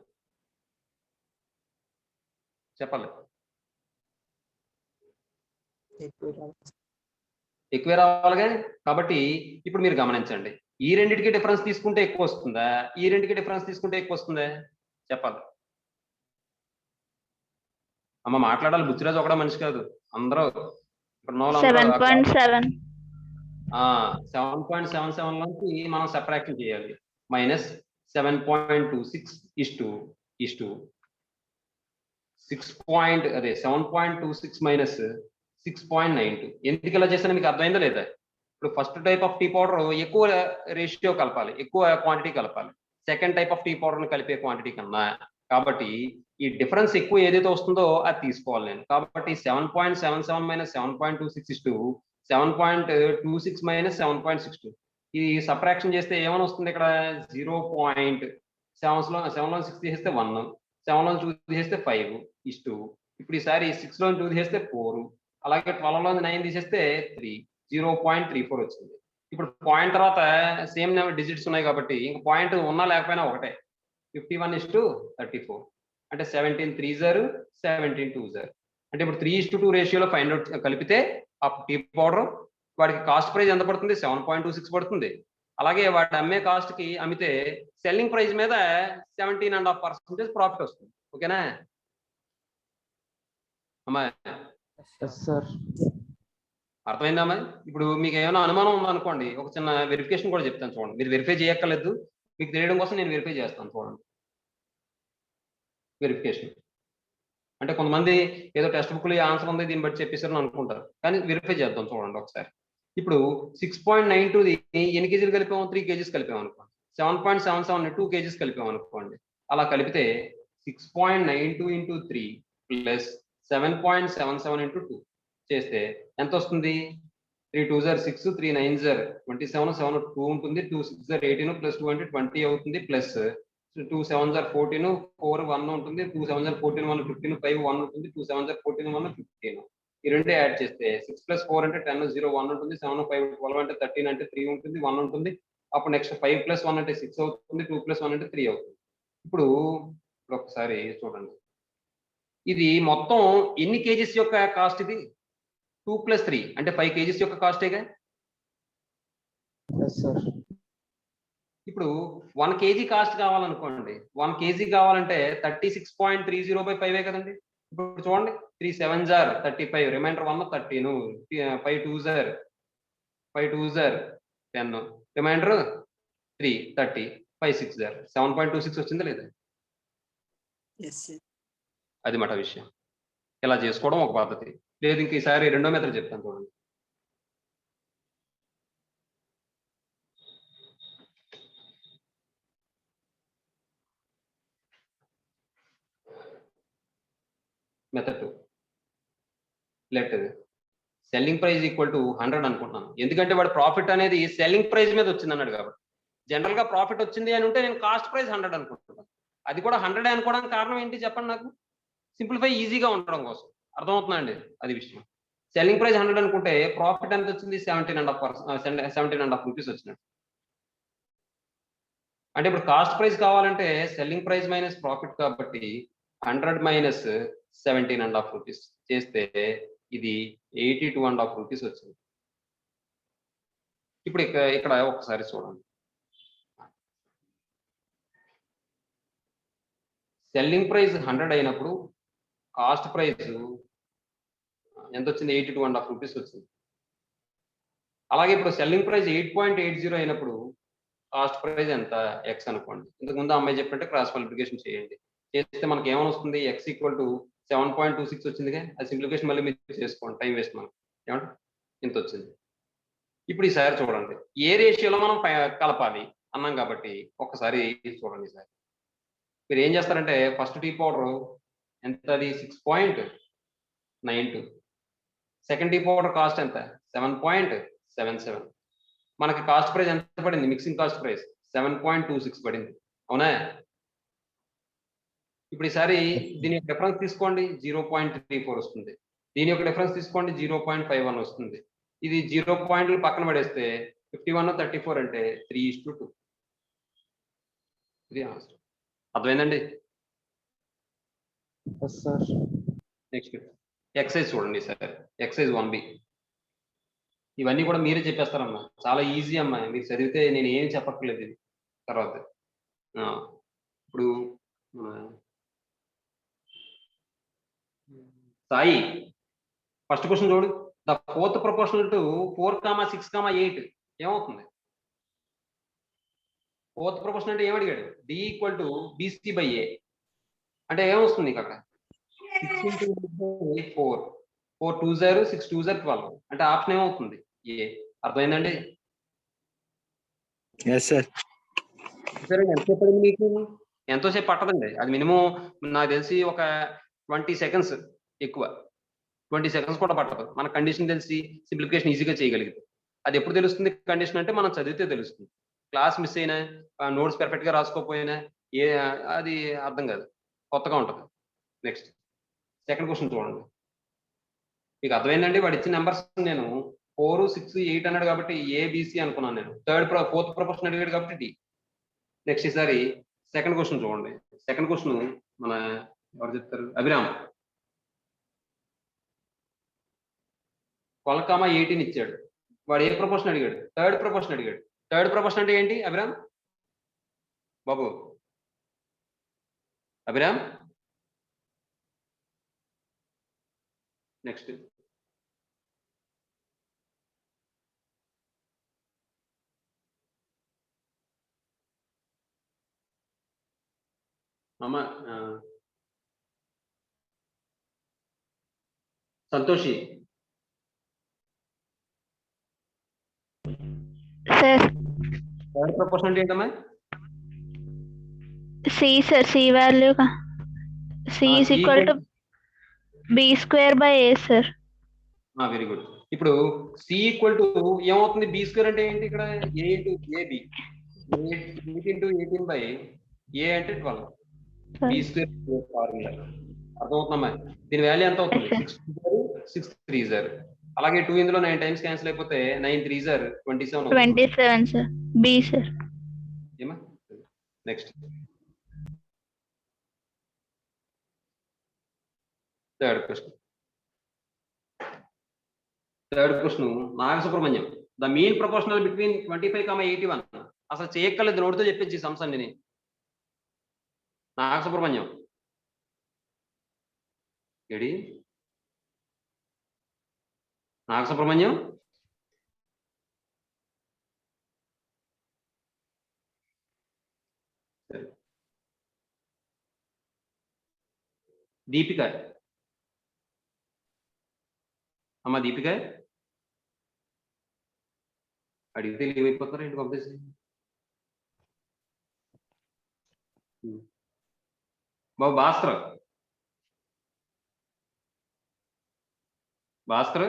చెప్పాలి. ఎక్కువే రావాలిగా. కాబట్టి ఇప్పుడు మీరు గమనించండి, ఈ రెండింటికి డిఫరెన్స్ తీసుకుంటే ఎక్కువ వస్తుందా, ఈ రెండింటికి డిఫరెన్స్ తీసుకుంటే ఎక్కువ వస్తుందా చెప్పాలి. అమ్మ మాట్లాడాలి, బుచ్చిరాజు ఒకడా మనిషి కాదు, అందరూ ఇక్కడ ఉన్న వాళ్ళందరూ 7.7 7.77 లోంచి మనం సబ్ట్రాక్షన్ చేయాలి. Minus 7.26 is to 7.26 minus 6.92. ఎందుకు ఇలా చేసినా మీకు అర్థమైందా లేదా? ఇప్పుడు first type of tea powder ఎక్కువ రేషియో కలపాలి, ఎక్కువ క్వాంటిటీ కలపాలి సెకండ్ టైప్ ఆఫ్ టీ పౌడర్ని కలిపే క్వాంటిటీ కన్నా. కాబట్టి ఈ డిఫరెన్స్ ఎక్కువ ఏదైతే వస్తుందో అది తీసుకోవాలి నేను. కాబట్టి 7.77 మైనస్ 7.26 7.26 మైనస్ 7.62. ఇది సబ్ట్రాక్షన్ చేస్తే ఏమైనా వస్తుంది ఇక్కడ 0.7లో 6 తీసేస్తే 1, 7లో 2 తీసేస్తే 5 ఇస్టు. ఇప్పుడు ఈసారి 6లో 2 తీసేస్తే 4, అలాగే 12లో 9 తీసేస్తే 3, 0.34 వచ్చింది. ఇప్పుడు పాయింట్ తర్వాత సేమ్ డిజిట్స్ ఉన్నాయి కాబట్టి ఇంక పాయింట్ ఉన్నా లేకపోయినా ఒకటే. 51:34 అంటే 17 3 0 17 2 0. అంటే ఇప్పుడు 3:2 రేషియోలో 500 కలిపితే ఆ టీ పౌడర్ వాడికి కాస్ట్ ప్రైస్ ఎంత పడుతుంది? 7.26 పడుతుంది. అలాగే వాడు అమ్మే కాస్ట్ కి అమ్మితే సెల్లింగ్ ప్రైస్ మీద 17.5% ప్రాఫిట్ వస్తుంది. ఓకేనా అమ్మా? అర్థమైందమ్మా? ఇప్పుడు మీకు ఏమైనా అనుమానం ఉందనుకోండి, ఒక చిన్న వెరిఫికేషన్ కూడా చెప్తాను చూడండి. మీరు వెరిఫై చేయక్కర్లేదు, మీకు తెలియడం కోసం నేను వెరిఫై చేస్తాను చూడండి. వెరిఫికేషన్ అంటే కొంతమంది ఏదో టెక్స్ట్ బుక్లో ఆన్సర్ ఉంది దీన్ని బట్టి చెప్పేసారని అనుకుంటారు, కానీ వెరిఫై చేద్దాం చూడండి ఒకసారి. ఇప్పుడు 6.92ది ఎన్ని కేజీలు కలిపాము? 3 కేజీస్ కలిపాము అనుకోండి. 7.77 2 కేజీస్ కలిపాము అనుకోండి. అలా కలిపితే 6.92 × 3 ప్లస్ 7.77 × 2 చేస్తే ఎంత వస్తుంది? 3 2 0 6 3 9 0 27 7 2 ఉంటుంది, 2 6 0 18 ప్లస్ 2 అంటే 20 అవుతుంది, ప్లస్ 2 7 0 14 4 1 ఉంటుంది, 2 7 0 14 1 15 5 1 ఉంటుంది, 2 7 0 14 1 15. ఈ రెండు యాడ్ చేస్తే 6 + 4 అంటే 10 0 1 ఉంటుంది, 7 5 12 అంటే 13 అంటే 3 ఉంటుంది, 1 ఉంటుంది. అప్పుడు నెక్స్ట్ 5 + 1 అంటే 6 అవుతుంది, 2 + 1 అంటే 3 అవుతుంది. ఇప్పుడు ఒకసారి చూడండి, ఇది మొత్తం ఎన్ని కేజీస్ యొక్క కాస్ట్? ఇది 2 + 3 అంటే 5 కేజీస్ యొక్క కాస్టేగా. ఇప్పుడు 1 కేజీ కాస్ట్ కావాలనుకోండి, 1 కేజీ కావాలంటే 36.30/5 కదండి. ఇప్పుడు చూడండి, 3 7 0 35, రిమైండర్ 1 13, 5 2 0 10, రిమైండర్ 3 30, 5 6 0 7.26 వచ్చిందా లేదా? అది మాట విషయం. ఇలా చేసుకోవడం ఒక పద్ధతి. లేదు ఇంక ఈసారి రెండో మెథడ్ చెప్తాను చూడండి. Method 2, let selling price equal to 100 అనుకుంటున్నాను. ఎందుకంటే వాడు ప్రాఫిట్ అనేది సెల్లింగ్ ప్రైస్ మీద వచ్చింది అన్నాడు కాబట్టి. జనరల్ గా ప్రాఫిట్ వచ్చింది అని ఉంటే నేను కాస్ట్ ప్రైస్ 100 అనుకుంటున్నాను. అది కూడా 100 అనుకోవడానికి కారణం ఏంటి చెప్పండి నాకు? సింప్లిఫై ఈజీగా ఉండడం కోసం. అర్థమవుతుందా అండి? అది విషయం. సెల్లింగ్ ప్రైస్ 100 అనుకుంటే ప్రాఫిట్ ఎంత వచ్చింది? 17.5 రూపీస్ వచ్చినట్టు. అంటే ఇప్పుడు కాస్ట్ ప్రైస్ కావాలంటే సెల్లింగ్ ప్రైస్ మైనస్ ప్రాఫిట్ కాబట్టి 100 మైనస్ 17.5 రూపీస్ చేస్తే ఇది 82.5 రూపీస్ వచ్చింది. ఇప్పుడు ఇక్కడ ఒకసారి చూడండి, సెల్లింగ్ ప్రైస్ 100 అయినప్పుడు కాస్ట్ ప్రైస్ ఎంత వచ్చింది? 82.5 రూపీస్ వచ్చింది. అలాగే ఇప్పుడు సెల్లింగ్ ప్రైస్ 8.80 అయినప్పుడు కాస్ట్ ప్రైస్ ఎంత? ఎక్స్ అనుకోండి. ఇంతకుముందు అమ్మాయి చెప్పినట్టే క్రాస్ మల్టిప్లికేషన్ చేయండి. చేస్తే మనకి ఏమైనా వస్తుంది? ఎక్స్ ఈక్వల్ టు 7.26 వచ్చిందిగా. అది సింప్లిఫికేషన్ మళ్ళీ మీరు చేసుకోండి, టైం వేస్ట్ మనకి. ఏమంటే ఇంత వచ్చింది. ఇప్పుడు ఈసారి చూడండి, ఏ రేషియోలో మనం కలపాలి అన్నాం కాబట్టి ఒక్కసారి చూడండి. ఈసారి మీరు ఏం చేస్తారంటే ఫస్ట్ టీ పౌడర్ ఎంత? అది 6.92. సెకండ్ టీ పౌడర్ కాస్ట్ ఎంత? 7.77. మనకి కాస్ట్ ప్రైస్ ఎంత పడింది? మిక్సింగ్ కాస్ట్ ప్రైస్ 7.26 పడింది, అవునా? ఇప్పుడు ఈసారి దీని యొక్క డిఫరెన్స్ తీసుకోండి, 0.34 వస్తుంది. దీని యొక్క డిఫరెన్స్ తీసుకోండి, 0.51 వస్తుంది. ఇది 0 పాయింట్లు పక్కన పడేస్తే 51 34 అంటే 3:2. 3 అర్థమైందండి. Yes sir. నెక్స్ట్ ఎక్సైజ్ చూడండి సార్, ఎక్సైజ్ 1B. ఇవన్నీ కూడా మీరే చెప్పేస్తారమ్మా, చాలా ఈజీ అమ్మా, మీరు చదివితే నేను ఏం చెప్పక్కర్లేదు ఇది తర్వాత. ఇప్పుడు సాయి ఫస్ట్ క్వశ్చన్ చూడు. ద ఫోర్త్ ప్రపోర్షనల్ టు 4, 6, 8 ఏమవుతుంది? ఫోర్త్ ప్రపోర్షనల్ అంటే ఏమడిగాడు? D = BC/A అంటే ఏమొస్తుంది నీకు అక్కడ? 6 × 4, 4 2 0, 6 2 0 12 అంటే ఆప్షన్ ఏమవుతుంది? ఏ. అర్థమైందండి? Yes sir. సరే, ఎంతసేపు పడింది మీకు? ఎంతోసేపు పట్టదండి, అది మినిమం నాకు తెలిసి ఒక 20 సెకండ్స్, ఎక్కువ 20 సెకండ్స్ కూడా పట్టదు. మన కండిషన్ తెలిసి సింప్లిఫికేషన్ ఈజీగా చేయగలిగితే. అది ఎప్పుడు తెలుస్తుంది కండిషన్ అంటే మనం చదివితే తెలుస్తుంది. క్లాస్ మిస్ అయినా, నోట్స్ పెర్ఫెక్ట్ గా రాసుకోకపోయినా అది అర్థం కాదు, కొత్తగా ఉంటుంది. నెక్స్ట్ సెకండ్ క్వశ్చన్ చూడండి. మీకు అర్థమైందండి? వాడు ఇచ్చిన నెంబర్స్ నేను 4, 6, 8 అన్నాడు కాబట్టి ABC అనుకున్నాను నేను. ఫోర్త్ ప్రపోర్షన్ అడిగాడు కాబట్టి D. నెక్స్ట్ ఈసారి సెకండ్ క్వశ్చన్ చూడండి. సెకండ్ క్వశ్చన్ మన ఎవరు చెప్తారు? అభిరామ్. 12, 18 ఇచ్చాడు. వాడు ఏ ప్రపోర్షన్ అడిగాడు? థర్డ్ ప్రపోర్షన్ అడిగాడు. థర్డ్ ప్రపోర్షన్ అంటే ఏంటి అభిరామ్ బాబు? అభిరామ్ నెక్స్ట్ అమ్మ సంతోషి. సార్ థర్డ్ ప్రపోర్షన్ అంటే ఏంటమ్మా? C sir, C value C is equal to B²/A sir. Very good. ఇప్పుడు C = ఏమవుతుంది? B² అంటే ఏంటి ఇక్కడ? A × AB. 8 × 18/A అంటే 12. B² formula అర్థమవుతుందమ్మా? దీని వాల్యూ ఎంత అవుతుంది? 6 3 0. అలాగే 2 ఇందులో 9 టైమ్స్ క్యాన్సిల్ అయిపోతే 9 3 0 27. 27 సార్. B sir. ఏమా? Next third question. Nagasubrahmanyam. The mean proportional between 25, 81. అసలు చేయక్కర్లేదు, నోటితో చెప్పేసి సంస్ అండి. నాగసుబ్రహ్మణ్యం ఏడి? నాగసుబ్రహ్మణ్యం దీపిక. అమ్మ దీపిక అడిగితే లీవ్ అయిపోతారా ఏంటి పంపేసి? బాబు Bhaskar. Bhaskar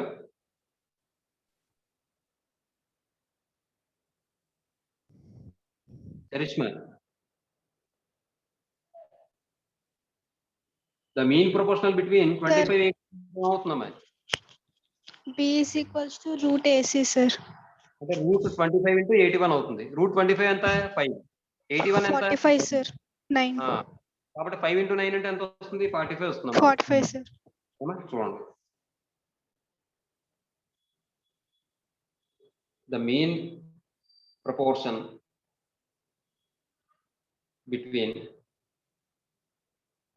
Charishma. The mean proportional between 25 ఏమవుతుందమ్మా? B is equals to root AC sir. అంటే √25 × 81 అవుతుంది. √25 ఎంత? 5. 81 ఎంత? 45 సార్. 9. కాబట్టి 5 × 9 అంటే ఎంత వస్తుంది? 45 వస్తుంది. 45 సార్. చూడండి. The mean proportion between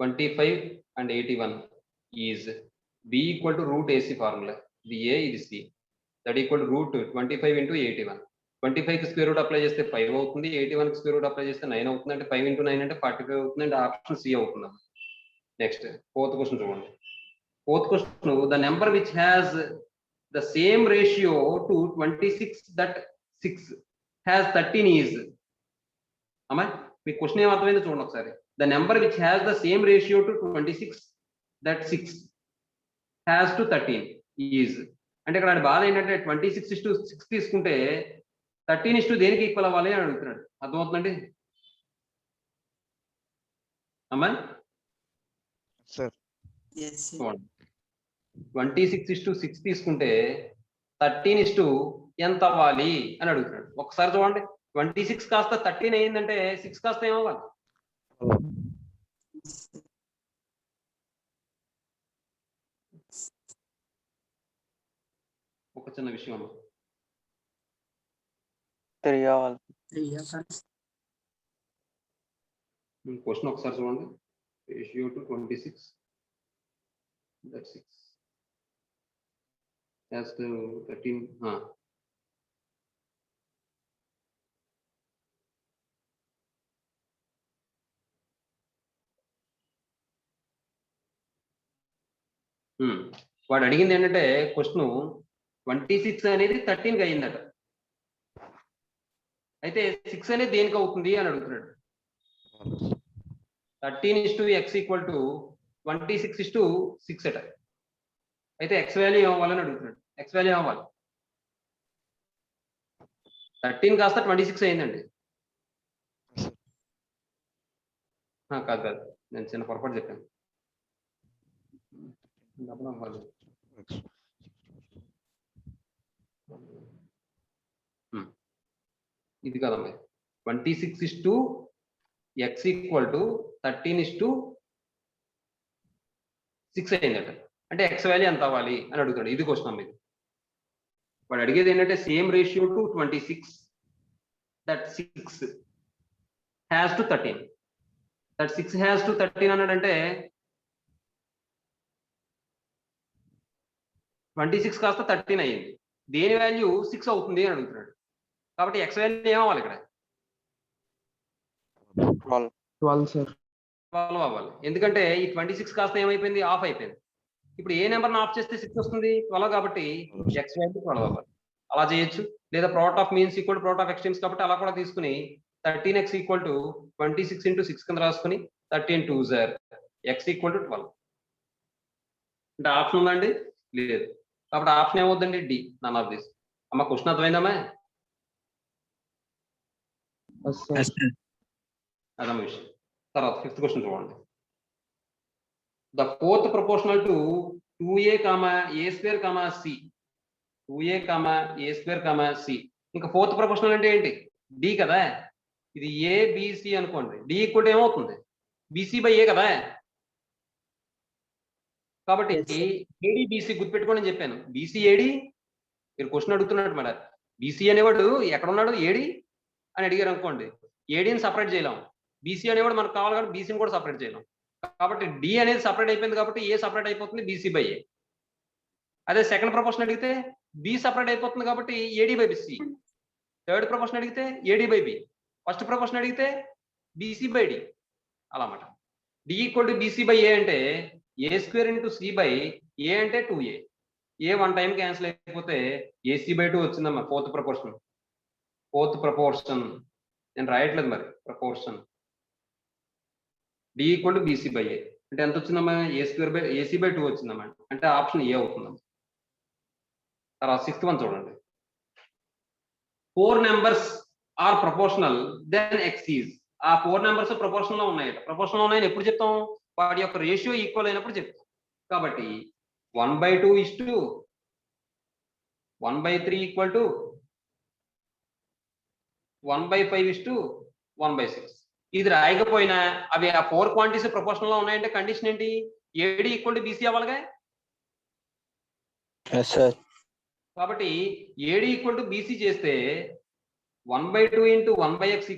25 and 81 is B = √AC formula. ఇది A, ఇది C. That equal to √25 × 81. 25 కి స్క్వేర్ రూట్ అప్లై చేస్తే 5 అవుతుంది. 81 కి స్క్వేర్ రూట్ అప్లై చేస్తే 9 అవుతుంది. అంటే 5 × 9 అంటే 45 అవుతుంది. అంటే ఆప్షన్ C అవుతుంది. నెక్స్ట్ ఫోర్త్ క్వశ్చన్ చూడండి. Fourth question, the number which has the same ratio to 26 that 6 has 13 is. అమ్మా మీ క్వశ్చన్ ఏం అర్థమైందో చూడండి ఒకసారి. The number which has the same ratio to 26 that 6 has to 13 is. అంటే ఇక్కడ బాధ ఏంటంటే 26:6 తీసుకుంటే 13 దేనికి ఈక్వల్ అవ్వాలి అని అడుగుతున్నాడు. అర్థమవుతుందండి అమ్మా? సార్. 26:6 తీసుకుంటే 13 ఎంత అవ్వాలి అని అడుగుతున్నాడు. ఒకసారి చూడండి, 26 కాస్త 13 అయిందంటే 6 కాస్త ఏమవ్వాలి? ఒక చిన్న విషయం అమ్మా. 3 అవ్వాలి. క్వశ్చన్ ఒకసారి చూడండి. Ratio to 26 that 6 as to 13. వాడు అడిగింది ఏంటంటే క్వశ్చన్ 26 అనేది 13కి అయిందట. అయితే 6 అనేది దేనికి అవుతుంది అని అడుగుతున్నాడు. 13:x = 26:6 అట. అయితే ఎక్స్ వాల్యూ ఏమవ్వాలని అడుగుతున్నాడు. ఎక్స్ వాల్యూ ఏమవ్వాలి? 13 కాస్త 26 అయిందండి. కాదు కాదు, నేను చిన్న పొరపాటు చెప్పాను. ఇది కదమ్మా, 26:x = 13:6 అయిందట. అంటే ఎక్స్ వాల్యూ ఎంత అవ్వాలి అని అడుగుతాడు. ఇది క్వశ్చన్ మీకు. వాడు అడిగేది ఏంటంటే same ratio to 26 that 6 has to 13 that 6 has to 13 అన్నాడంటే 26 కాస్త 13 అయ్యింది. దేని వాల్యూ 6 అవుతుంది అని అడుగుతున్నాడు. కాబట్టి ఎక్స్ వాల్యూ ఏమవ్వాలి ఇక్కడ? 12 సార్. 12 అవ్వాలి. ఎందుకంటే ఈ 26 కాస్త ఏమైపోయింది? ఆఫ్ అయిపోయింది. ఇప్పుడు ఏ నెంబర్ని ఆఫ్ చేస్తే 6 వస్తుంది? 12 కాబట్టి ఎక్స్ వాల్యూ 12 అవ్వాలి. అలా చేయొచ్చు. లేదా product of means equal product of extremes కాబట్టి అలా కూడా తీసుకుని 13x = 26 × 6 కింద రాసుకుని 13 2 x = 12. అంటే ఆప్షన్ ఉందండి? లేదు. కాబట్టి ఆప్షన్ ఏమవుతుందండి? D, none of this. అమ్మ క్వశ్చన్ అర్థమైందమ్మా? అదమ్మ విషయం. తర్వాత 5th క్వశ్చన్ చూడండి. The 4th proportional to 2a, a², c. 2a, a² c. ఇంకా 4th ప్రపోర్షనల్ అంటే ఏంటి? d కదా. ఇది a b c అనుకోండి. d = ఏమవుతుంది? bc/a కదా. కాబట్టి ad bc గుర్తుపెట్టుకోండి అని చెప్పాను. bc ad మీరు క్వశ్చన్ అడుగుతున్నాడు మేడం. bc అనేవాడు ఎక్కడ ఉన్నాడు? ad అని అడిగారు అనుకోండి, ఏడీని సపరేట్ చేయలేం. బీసీ అనేవాడు మనకు కావాలి కాబట్టి బీసీని కూడా సపరేట్ చేయలేం. కాబట్టి డి అనేది సపరేట్ అయిపోయింది కాబట్టి ఏ సపరేట్ అయిపోతుంది? bc/a. అదే సెకండ్ ప్రపోర్షన్ అడిగితే బి సపరేట్ అయిపోతుంది కాబట్టి ad/bc. థర్డ్ ప్రపోర్షన్ అడిగితే ad/b. ఫస్ట్ ప్రపోర్షన్ అడిగితే bc/d. అలా అన్నమాట. d = bc/a అంటే a² × c/a అంటే 2a. ఏ 1 టైం క్యాన్సిల్ అయిపోతే ac/2 వచ్చిందమ్మా. 4th ప్రపోర్షన్ నేను రాయట్లేదు మరి. ప్రపోర్షన్ d = bc/a అంటే ఎంత వచ్చిందమ్మా? ac/2 వచ్చిందమ్మా. అంటే ఆప్షన్ ఏ అవుతుందమ్మా. తర్వాత 6th వన్ చూడండి. 4 numbers are proportional then x is. ఆ 4 నెంబర్స్ ప్రపోర్షనల్ లో ఉన్నాయట. ప్రపోర్షనల్ లో ఉన్నాయని ఎప్పుడు చెప్తాం? వాటి యొక్క రేషియో ఈక్వల్ అయినప్పుడు చెప్తాం. కాబట్టి 1/2 1/3 = 1/5 1/6. ఇది రాయకపోయినా అవి ఆ 4 క్వాంటిటీస్ ప్రపోర్షనల్ లో ఉన్నాయంటే కండిషన్ ఏంటి? ad = bc అవ్వాలిగా. కాబట్టి ad = bc చేస్తే 1/2 × 1/x =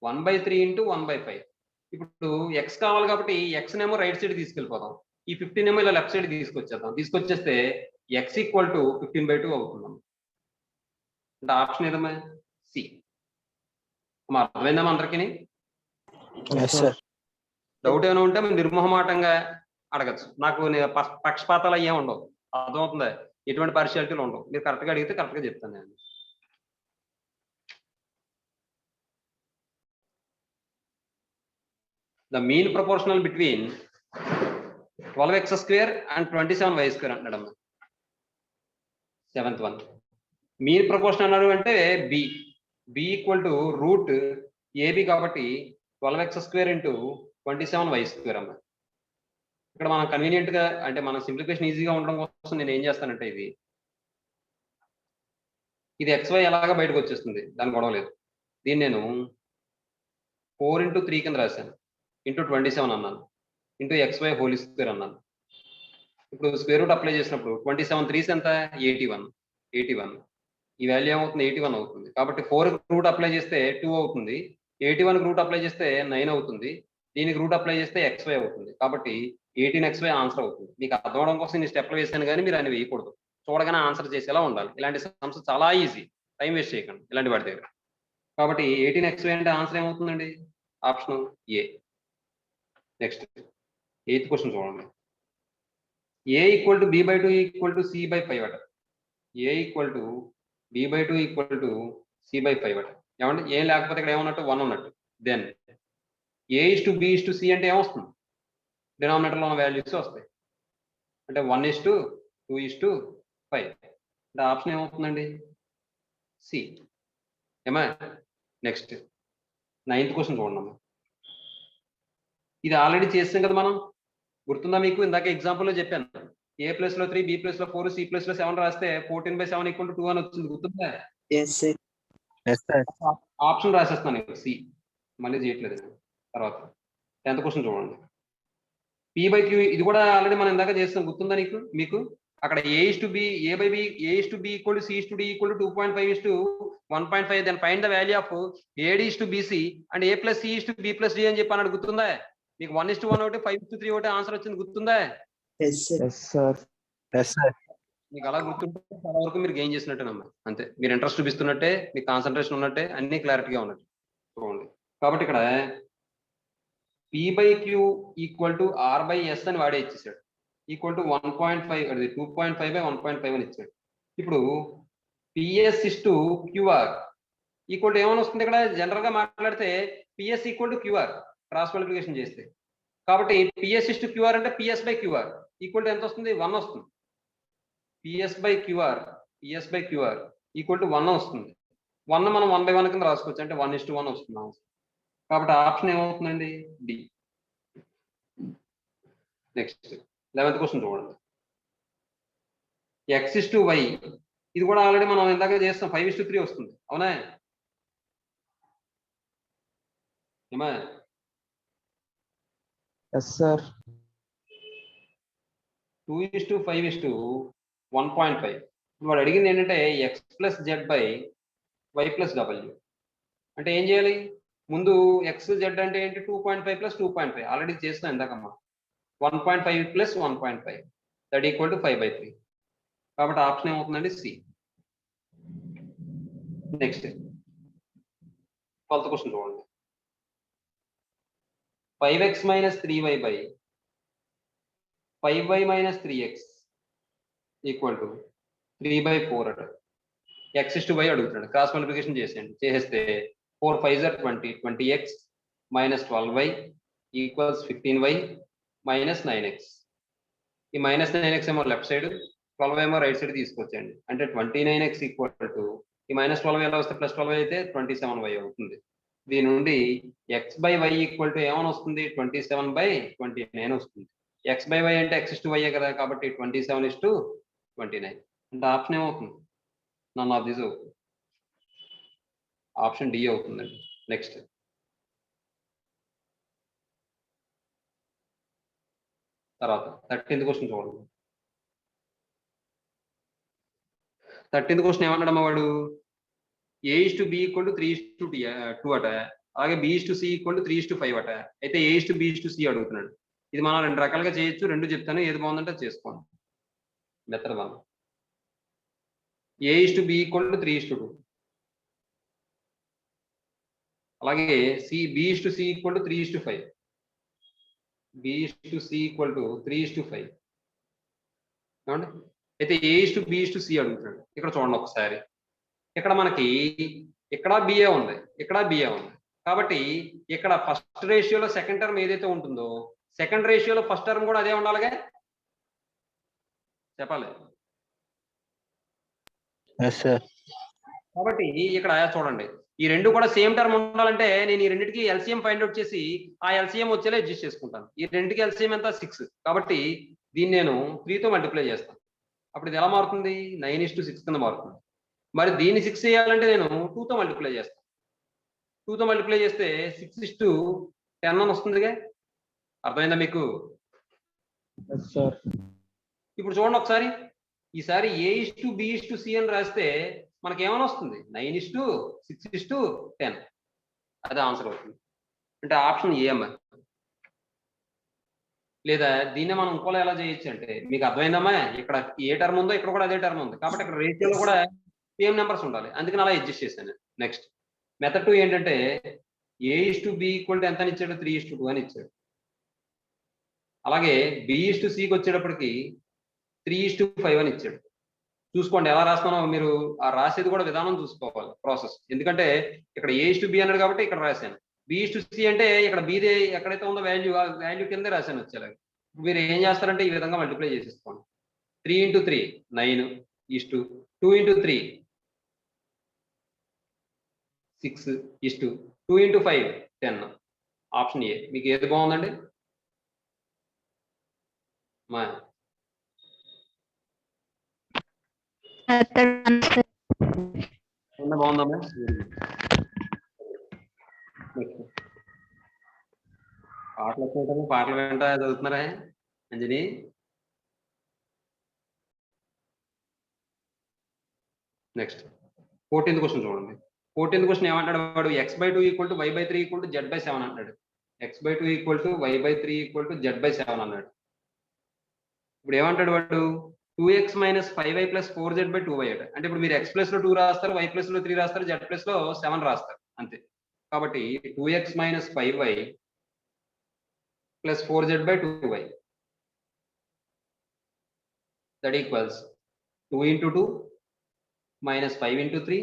1/3 × 1/5. ఇప్పుడు x కావాలి కాబట్టి x నేమో రైట్ సైడ్ తీసుకెళ్ళిపోదాం. ఈ 15 ఏమో ఇలా లెఫ్ట్ సైడ్ తీసుకొచ్చేస్తే x = 15/2 అవుతుంది. అంటే ఆప్షన్ ఏదమ్మా? సి. అర్థమైందమ్మా అందరికీ? డౌట్ ఏమైనా ఉంటే నిర్మోహమాటంగా అడగచ్చు. నాకు పక్షపాతాలు అయ్యే ఉండవు. అర్థమవుతుందా? ఎటువంటి పార్షియాలిటీలు ఉండవు. మీరు కరెక్ట్గా అడిగితే కరెక్ట్గా చెప్తాను నేను. The mean proportional between 12x² and 27y² అంటాడమ్మా. 7th one. Mean proportion అన్నారు అంటే b = √ab కాబట్టి 12x² × 27y² అమ్మా. ఇక్కడ మనం కన్వీనియంట్ గా అంటే మన సింప్లిఫికేషన్ ఈజీగా ఉండడం కోసం నేను ఏం చేస్తానంటే ఇది ఇది XY ఎలాగా బయటకు వచ్చేస్తుంది, దాని గొడవ లేదు. దీన్ని నేను 4 into 3 కింద రాశాను, ఇంటూ 27 అన్నాను, ఇంటూ XY హోల్ స్క్వేర్ అన్నాను. ఇప్పుడు స్క్వేర్ రూట్ అప్లై చేసినప్పుడు 27 3 ఎంత 81. ఈ వాల్యూ ఏమవుతుంది 81 అవుతుంది. కాబట్టి 4 రూట్ అప్లై చేస్తే 2 అవుతుంది, 81 రూట్ అప్లై చేస్తే 9 అవుతుంది, దీనికి రూట్ అప్లై చేస్తే XY అవుతుంది. కాబట్టి 18XY ఆన్సర్ అవుతుంది. మీకు అర్థం అవడం కోసం నేను స్టెప్లు వేసాను కానీ మీరు అని వేయకూడదు, చూడగానే ఆన్సర్ చేసేలా ఉండాలి. ఇలాంటి సమ్స్ చాలా ఈజీ, టైం వేస్ట్ చేయకండి ఇలాంటి వాటి దగ్గర. కాబట్టి 18XY అంటే ఆన్సర్ ఏమవుతుందండి, option A. Next 8th question చూడండి. A equal to B/2 equal to C/5 అట. A equal to B/2 equal to C/5 అట. ఏమంటే ఏం లేకపోతే ఇక్కడ ఏమన్నట్టు 1 ఉన్నట్టు. దెన్ A/B/C అంటే ఏమొస్తుంది, డినామినేటర్లో ఉన్న వాల్యూస్ వస్తాయి. అంటే 1:2:5 అంటే ఆప్షన్ ఏమవుతుందండి, సి. ఏమా? నెక్స్ట్ 9th క్వశ్చన్ చూడండి. ఇది ఆల్రెడీ చేసాం కదా మనం, గుర్తుందా మీకు? ఇందాక ఎగ్జాంపుల్లో చెప్పాను, A+3 B+4 C+7 రాస్తే 14/7 ఈక్వల్ టు 2 అని వచ్చింది, గుర్తుందా? ఆప్షన్ రాసేస్తాను సి, మళ్ళీ చేయట్లేదు. తర్వాత 10th క్వశ్చన్ చూడండి. P/Q ఇది కూడా ఆల్రెడీ మనం ఇందాక చేస్తాం, గుర్తుందా మీకు? అక్కడ A/B equal to C/D equal to 2.5:1.5. Then find the value of AD/BC and A+C/B+D అని చెప్పి అన్నాడు, గుర్తుందా? మీకు 1:1 ఒకటి 5:3 ఒకటి ఆన్సర్ వచ్చింది, గుర్తుందా? Yes, sir. మీకు అలా గుర్తుంటే చాలా వరకు మీరు గెయిన్ చేసినట్టేనమ్మా, అంతే. మీరు ఇంట్రెస్ట్ చూపిస్తున్నట్టే, మీకు కాన్సన్ట్రేషన్ ఉన్నట్టే, అన్ని క్లారిటీగా ఉన్నట్టు చూడండి. కాబట్టి ఇక్కడ P/Q ఈక్వల్ టు R/S అని వాడే ఇచ్చేసాడు, ఈక్వల్ టు 1.5, అది 2.5/1.5 అని ఇచ్చాడు. ఇప్పుడు PS/QR ఈక్వల్ టు ఏమని వస్తుంది, ఇక్కడ జనరల్ గా మాట్లాడితే PS equal to QR cross multiplication చేస్తే. కాబట్టి PS/QR అంటే PS/QR ఈక్వల్ టు ఎంత వస్తుంది, 1 వస్తుంది. PS/QR ఈక్వల్ టు 1 వస్తుంది. 1 మనం 1/1 కింద రాసుకోవచ్చు, అంటే 1:1 వస్తుంది. కాబట్టి ఆప్షన్ ఏమవుతుందండి, డి. నెక్స్ట్ 11th క్వశ్చన్ చూడండి. X/Y ఇది కూడా ఆల్రెడీ మనం ఇందాక చేస్తాం, 5:3 వస్తుంది, అవునా? ఏమా? Yes, sir. 2:5:1.5. వాడు అడిగింది ఏంటంటే X+Z/Y+W అంటే ఏం చేయాలి, ముందు XZ అంటే ఏంటి, 2.5 + 2.5 ఆల్రెడీ చేస్తాం ఇందాకమ్మా. 1.5 + 1.5 దట్ ఈక్వల్ టు 5/3. కాబట్టి ఆప్షన్ ఏమవుతుందండి, సి. నెక్స్ట్ 12th క్వశ్చన్ చూడండి. 5x - 3y by 5y - 3x equal to 3/4 అట. X/Y అడుగుతున్నాడు, క్రాస్ మల్టిప్లికేషన్ చేసేస్తే 4 5s are 20, 20x - 12y equals 15y - 9x. ఈ -9x ఏమో లెఫ్ట్ సైడ్, 12 ఏమో రైట్ సైడ్ తీసుకొచ్చండి. అంటే 29x ఈక్వల్ టు ఈ -12 ఎలా వస్తే +12 అయితే 27y అవుతుంది. దీని నుండి x/y ఈక్వల్ టు ఏమని వస్తుంది, 27/29 వస్తుంది. x/y అంటే X/Y కదా, కాబట్టి 27:29 అంటే ఆప్షన్ ఏమవుతుంది, నన్ ఆఫ్ దిస్ అవుతుంది. ఆప్షన్ డి అవుతుందండి. నెక్స్ట్ తర్వాత 13th క్వశ్చన్ చూడండి. 13th క్వశ్చన్ ఏమన్నాడమ్మా వాడు, A/B ఈక్వల్ టు 3:2 అట, అలాగే B/C ఈక్వల్ టు 3:5 అట. అయితే A/B/C అడుగుతున్నాడు. ఇది మనం 2 రకాలుగా చేయొచ్చు, 2 చెప్తాను, ఏది బాగుందంటే అది చేసుకోండి. మెథడ్ 1 A/B ఈక్వల్ టు 3:2, అలాగే B/C equal to 3:5. B/C equal to 3:5 ఏమండి. అయితే A/B/C అడుగుతున్నాడు. ఇక్కడ చూడండి ఒకసారి, ఇక్కడ మనకి ఇక్కడ బిఏ ఉంది, ఇక్కడ బిఏ ఉంది. కాబట్టి ఇక్కడ ఫస్ట్ రేషియోలో సెకండ్ టర్మ్ ఏదైతే ఉంటుందో, సెకండ్ రేషియోలో ఫస్ట్ టర్మ్ కూడా అదే ఉండాలిగా, చెప్పాలి. కాబట్టి ఇక్కడ చూడండి, ఈ రెండు కూడా సేమ్ టర్మ్ ఉండాలంటే నేను ఈ రెండింటికి ఎల్సిఎం ఫైండ్ అవుట్ చేసి ఆ ఎల్సిఎం వచ్చేలా అడ్జస్ట్ చేసుకుంటాను. ఈ రెండింటికి ఎల్సిఎం ఎంత 6, కాబట్టి దీన్ని నేను 3తో మల్టిప్లై చేస్తాను. అప్పుడు ఇది ఎలా మారుతుంది, 9:6 కింద మారుతుంది. మరి దీన్ని 6 చేయాలంటే నేను 2తో మల్టిప్లై చేస్తాను. 2తో మల్టిప్లై చేస్తే 6:10 అని వస్తుందిగా. అర్థమైందా మీకు? Yes sir. ఇప్పుడు చూడండి ఒకసారి, ఈసారి A:B:C అని రాస్తే మనకి ఏమని వస్తుంది? 9:6:10. అదే ఆన్సర్ అవుతుంది. అంటే ఆప్షన్ ఏ అమ్మా. లేదా దీన్నే మనం ఇంకోలా ఎలా చేయొచ్చు అంటే, మీకు అర్థమైందమ్మా? ఇక్కడ ఏ టర్మ్ ఉందో ఇక్కడ కూడా అదే టర్మ్ ఉంది, కాబట్టి ఇక్కడ రేషియోలో కూడా సేమ్ నెంబర్స్ ఉండాలి, అందుకని అలా అడ్జస్ట్ చేశాను. నెక్స్ట్ మెథడ్ 2 ఏంటంటే A:B ఎంత అని ఇచ్చాడు? 3:2 అని ఇచ్చాడు. అలాగే B:Cకి వచ్చేటప్పటికి 3:5 అని ఇచ్చాడు. చూసుకోండి ఎలా రాస్తానో, మీరు ఆ రాసేది కూడా విధానం చూసుకోవాలి, ప్రాసెస్. ఎందుకంటే ఇక్కడ A:B అన్నాడు కాబట్టి ఇక్కడ రాశాను. B:C అంటే ఇక్కడ బీదే ఎక్కడైతే ఉందో వాల్యూ, ఆ వాల్యూ కిందే రాశాను వచ్చేలాగా. మీరు ఏం చేస్తారంటే ఈ విధంగా మల్టిప్లై చేసేసుకోండి. 3 × 3 9, 2 × 3 6, 2 × 5 10. Option A. మీకు ఏది బాగుందండి? మా బాగుందమ్మా. పాటలు వచ్చేటప్పుడు పాటలు వింటా చదువుతున్నారా అంజని? నెక్స్ట్ 14th క్వశ్చన్ చూడండి. 14th క్వశ్చన్ ఏమంటాడు వాడు? x/2 = y/3 = z/7 అంటాడు. x/2 = y/3 = z/7 అన్నాడు. ఇప్పుడు ఏమంటాడు వాడు? 2x - 5y + 4z/2y అట. అంటే ఇప్పుడు మీరు x ప్లస్ లో 2 రాస్తారు, y ప్లస్ లో 3 రాస్తారు, z ప్లస్ లో 7 రాస్తారు అంతే. కాబట్టి 2x - 5y + 4z/2y that equals 2 × 2 - 5 × 3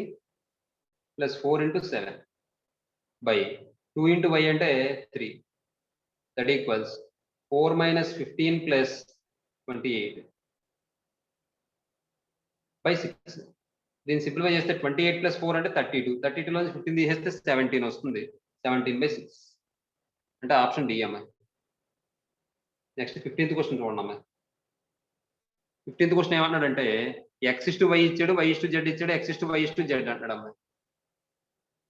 + 4 × 7 by 2 × y అంటే 3 that equals 4 - 15 + 28 by 6. దీన్ని సింప్లిఫై చేస్తే 28 + 4 అంటే 32. 32 లో 15 తీసేస్తే 17 వస్తుంది. 17/6 అంటే ఆప్షన్ డి అమ్మాయి. నెక్స్ట్ 15th క్వశ్చన్ చూడండి అమ్మాయి. 15th క్వశ్చన్ ఏమన్నాడంటే x/y ఇచ్చాడు, y/z ఇచ్చాడు, x/y/z అంటాడు అమ్మాయి.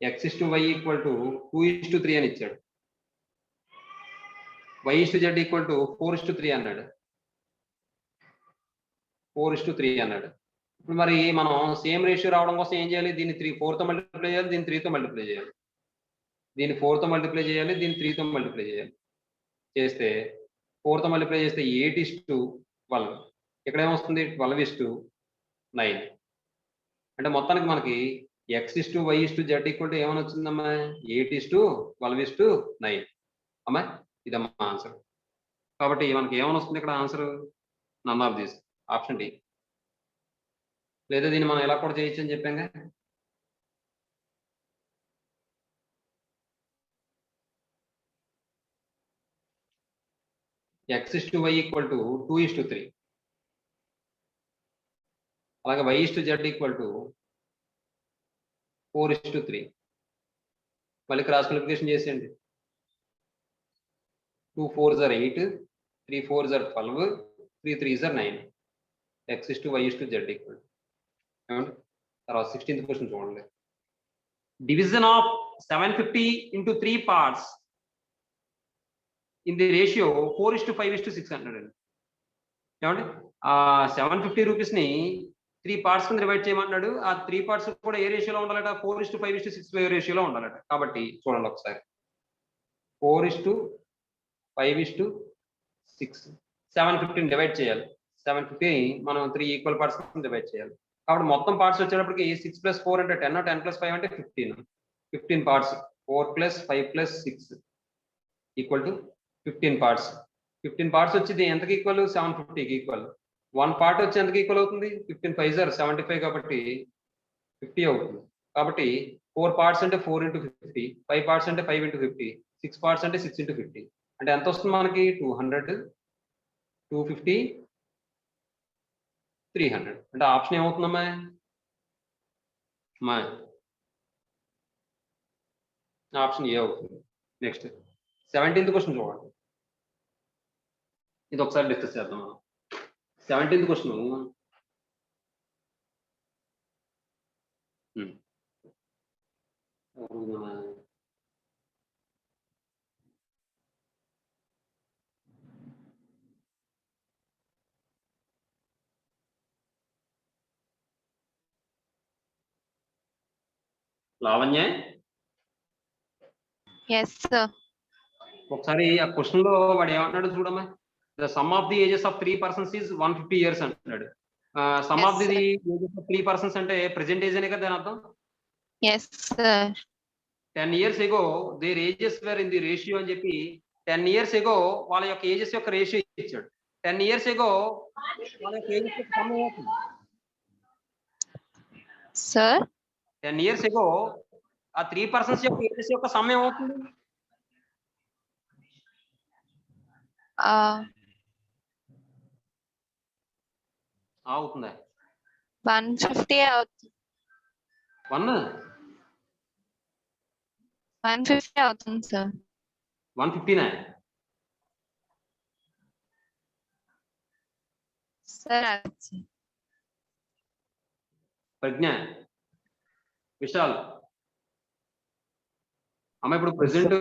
x/y = 2:3 అని ఇచ్చాడు, y/z = 4:3 అన్నాడు, 4:3 అన్నాడు. ఇప్పుడు మరి మనం సేమ్ రేషియో రావడం కోసం ఏం చేయాలి? దీన్ని 4తో మల్టిప్లై చేయాలి, దీన్ని 3తో మల్టిప్లై చేయాలి, దీన్ని 4తో మల్టిప్లై చేయాలి, దీన్ని 3తో మల్టిప్లై చేయాలి. చేస్తే 4తో మల్టిప్లై చేస్తే 8:12. ఇక్కడ ఏమొస్తుంది? 12:9. అంటే మొత్తానికి మనకి x/y/z = ఏమని వచ్చిందమ్మా? 8:12:9 అమ్మా. ఇదమ్మా ఆన్సర్. కాబట్టి మనకి ఏమని వస్తుంది ఇక్కడ answer? None of this, option D. లేదా దీన్ని మనం ఎలా కూడా చేయొచ్చు అని చెప్పాంగా. x/y = 2:3. అలాగే y/z = 4:3. మళ్ళీ క్రాస్ మల్టిప్లికేషన్ చేసేయండి. 2 4s are 8, 3 4s are 12, 3 3s are 9. x/y/z = తర్వాత 16th క్వశ్చన్ చూడండి. Division of 750 into 3 parts in the ratio 4:5:6 అంటాడండి. ఏమండి? ఆ 750 రూపీస్ని 3 parts కింద డివైడ్ చేయమంటున్నాడు. ఆ 3 parts కూడా ఏ రేషియోలో ఉండాలట? 4:5:6 రేషియోలో ఉండాలట. కాబట్టి చూడండి ఒకసారి, 4:5:6 750 డివైడ్ చేయాలి. 750 మనం 3 ఈక్వల్ పార్ట్స్ డివైడ్ చేయాలి. కాబట్టి మొత్తం పార్ట్స్ వచ్చేటప్పటికి 6 + 4 అంటే 10, 10 + 5 అంటే 15. 15 పార్ట్స్. 4 + 5 + 6 = 15 పార్ట్స్. 15 పార్ట్స్ వచ్చింది ఎంతకి ఈక్వల్? 750కి ఈక్వల్. 1 పార్ట్ వచ్చి ఎంతకి ఈక్వల్ అవుతుంది? 15 5s are 75 కాబట్టి 50 అవుతుంది. కాబట్టి 4 పార్ట్స్ అంటే 4 × 50, 5 పార్ట్స్ అంటే 5 × 50, 6 పార్ట్స్ అంటే 6 × 50. అంటే ఎంత వస్తుంది మనకి? 200, 250, 300. అంటే ఆప్షన్ ఏమవుతుందమ్మా? ఆప్షన్ ఏ అవుతుంది. నెక్స్ట్ 17th క్వశ్చన్ చూడండి. ఇది ఒకసారి డిస్కస్ చేద్దాం మనం. 17th question Lavanya Yes, sir. ఒకసారి ఆ క్వశ్చన్ లో వాడు ఏమంటున్నాడు చూడమ్మా. The sum of the ages of 3 persons is 150 years అంటున్నాడు. Some Yes, of the sir. Ages of 3 persons అంటే ప్రెసెంట్ ఏజ్ అనే కదా దాని అర్థం. Yes, sir. 10 years ago their ages were in the ratio అని చెప్పి 10 years ago వాళ్ళ యొక్క ఏజెస్ యొక్క రేషియో ఇచ్చాడు. 10 years ago వాళ్ళ యొక్క ఏజెస్ యొక్క సమ్ అవుతుంది. Sir. 10 years ago ఆ 3 persons యొక్క ఏజెస్ యొక్క సమ్ ఏమవుతుంది? అవుతుందా? 150 అవుతుంది. 150 అవుతుంది సార్. 150 సార్ ప్రజ్ఞ, విశాల్ అమ్మ ఇప్పుడు ప్రెసెంట్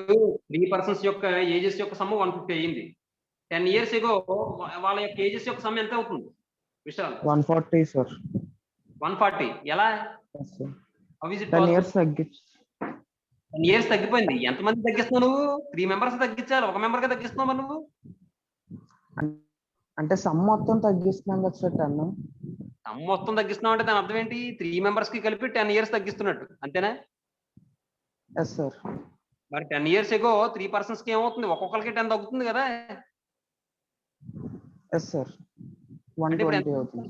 3 persons యొక్క ఏజెస్ యొక్క సమ్ 150 అయ్యింది. 10 years ago వాళ్ళ యొక్క ఏజెస్ యొక్క సమ్ ఎంత అవుతుంది విశాల్? 140 సార్. 140 ఎలా? Yes, sir. How is it 10 possible? years తగ్గించు. 10 years తగ్గిపోయింది. ఎంతమంది తగ్గిస్తున్నావు నువ్వు? 3 members తగ్గించాలి, ఒక మెంబర్ గా తగ్గిస్తున్నావు మరి నువ్వు. అంటే సమ్ మొత్తం తగ్గిస్తున్నాం కదా సార్ 10. సమ్ మొత్తం తగ్గిస్తున్నావు అంటే దాని అర్థం ఏంటి? 3 members కి కలిపి 10 years తగ్గిస్తున్నట్టు అంతేనా? Yes sir. మరి 10 years ago 3 persons కి ఏమవుతుంది? ఒక్కొక్కరికి 10 తగ్గుతుంది కదా. Yes sir. 120 అవుతుంది.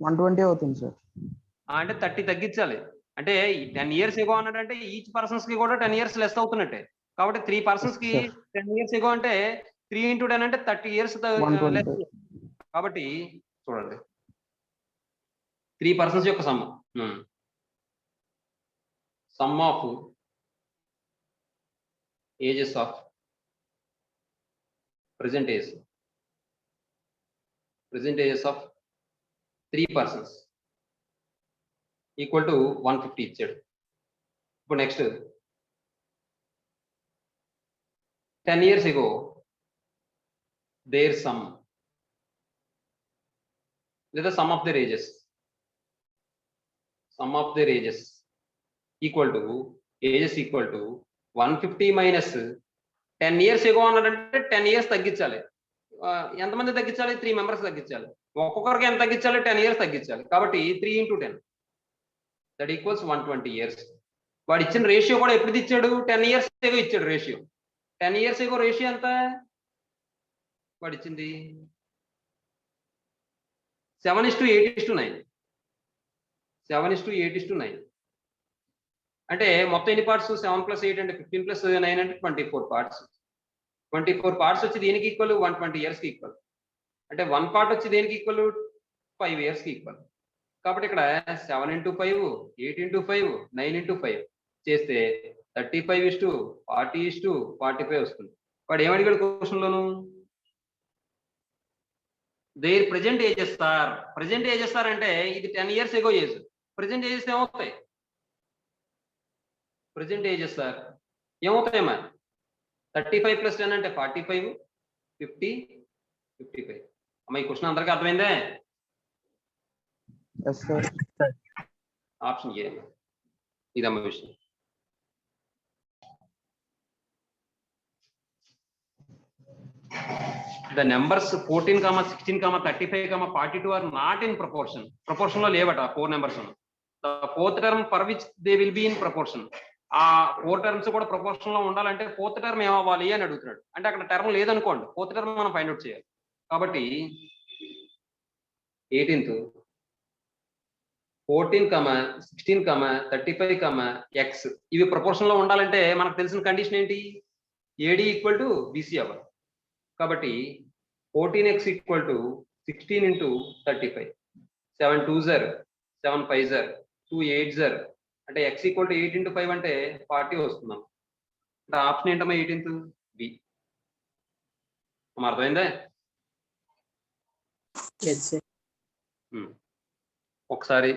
120 అవుతుంది సార్. అంటే 30 తగ్గించాలి. అంటే 10 years ago అన్నాడంటే ఈచ్ పర్సన్స్ కి కూడా 10 years లెస్ అవుతున్నట్టే. కాబట్టి 3 persons కి 10 years ago అంటే 3 into 10 అంటే 30 years లెస్. కాబట్టి చూడండి 3 persons యొక్క some some of ages of present ages of 3 persons equal to 150 ఇచ్చాడు. ఇప్పుడు next 10 years ago their sum లేదా sum of their ages equal to ages equal to 150 minus 10 years ago అన్నాడంటే 10 years తగ్గించాలి. ఎంతమంది తగ్గించాలి? 3 members తగ్గించాలి. ఒక్కొక్కరికి ఎంత తగ్గించాలి? 10 years తగ్గించాలి. కాబట్టి 3 into 10 దట్ ఈక్వల్స్ 120 years. వాడు ఇచ్చిన రేషియో కూడా ఎప్పుడు ఇచ్చాడు? 10 years ago ఇచ్చాడు రేషియో. 10 years ago రేషియో ఎంత వాడు ఇచ్చింది? 7:8:9. 7:8:9 అంటే మొత్తం ఎన్ని పార్ట్స్? 7 + 8 అంటే 15 + 9 అంటే 24 parts. 24 parts వచ్చి దేనికి ఈక్వల్? 120 years కి ఈక్వల్. అంటే 1 part వచ్చి దేనికి ఈక్వల్? 5 years కి ఈక్వల్. కాబట్టి ఇక్కడ 7 into 5, 8 into 5, 9 into 5 చేస్తే 35:40:45 వస్తుంది. వాడు ఏమడిగాడు క్వశ్చన్ లోను? Their present ages sir. Present ages sir అంటే ఇది 10 years ago age. Present ages ఏమవుతాయి? ప్రెజెంట్ ఏజెస్ సార్ ఏమవుతాయమ్మా? 35 + 10 అంటే 45, 50, 55. అమ్మ ఈ క్వశ్చన్ అందరికీ అర్థమైందే? Yes sir. ఆప్షన్ ఏ ఇదమ్మ విషయం. The numbers 14, 16, 35, 42 are not in proportion. Proportion లో లేవట 4 numbers. The fourth term for which they will be in proportion. ఆ 4 terms కూడా ప్రపోర్షన్ లో ఉండాలంటే 4th term ఏమవ్వాలి అని అడుగుతున్నాడు. అంటే అక్కడ టర్మ్ లేదనుకోండి, 4th term మనం ఫైండ్ అవుట్ చేయాలి. కాబట్టి 18th 14, 16, 35, x ఇవి ప్రపోర్షన్ లో ఉండాలంటే మనకు తెలిసిన కండిషన్ ఏంటి? AD ఈక్వల్ టు BC అవ్వాలి. కాబట్టి 14x equal to 16 into 35. 7 2s are 7 5s are 2 8s are అంటే x ఈక్వల్ టు 8 into 5 అంటే 40 వస్తున్నాం. అంటే ఆప్షన్ ఏంటమ్మా? 18th B. అర్థమైందా? ఒకసారి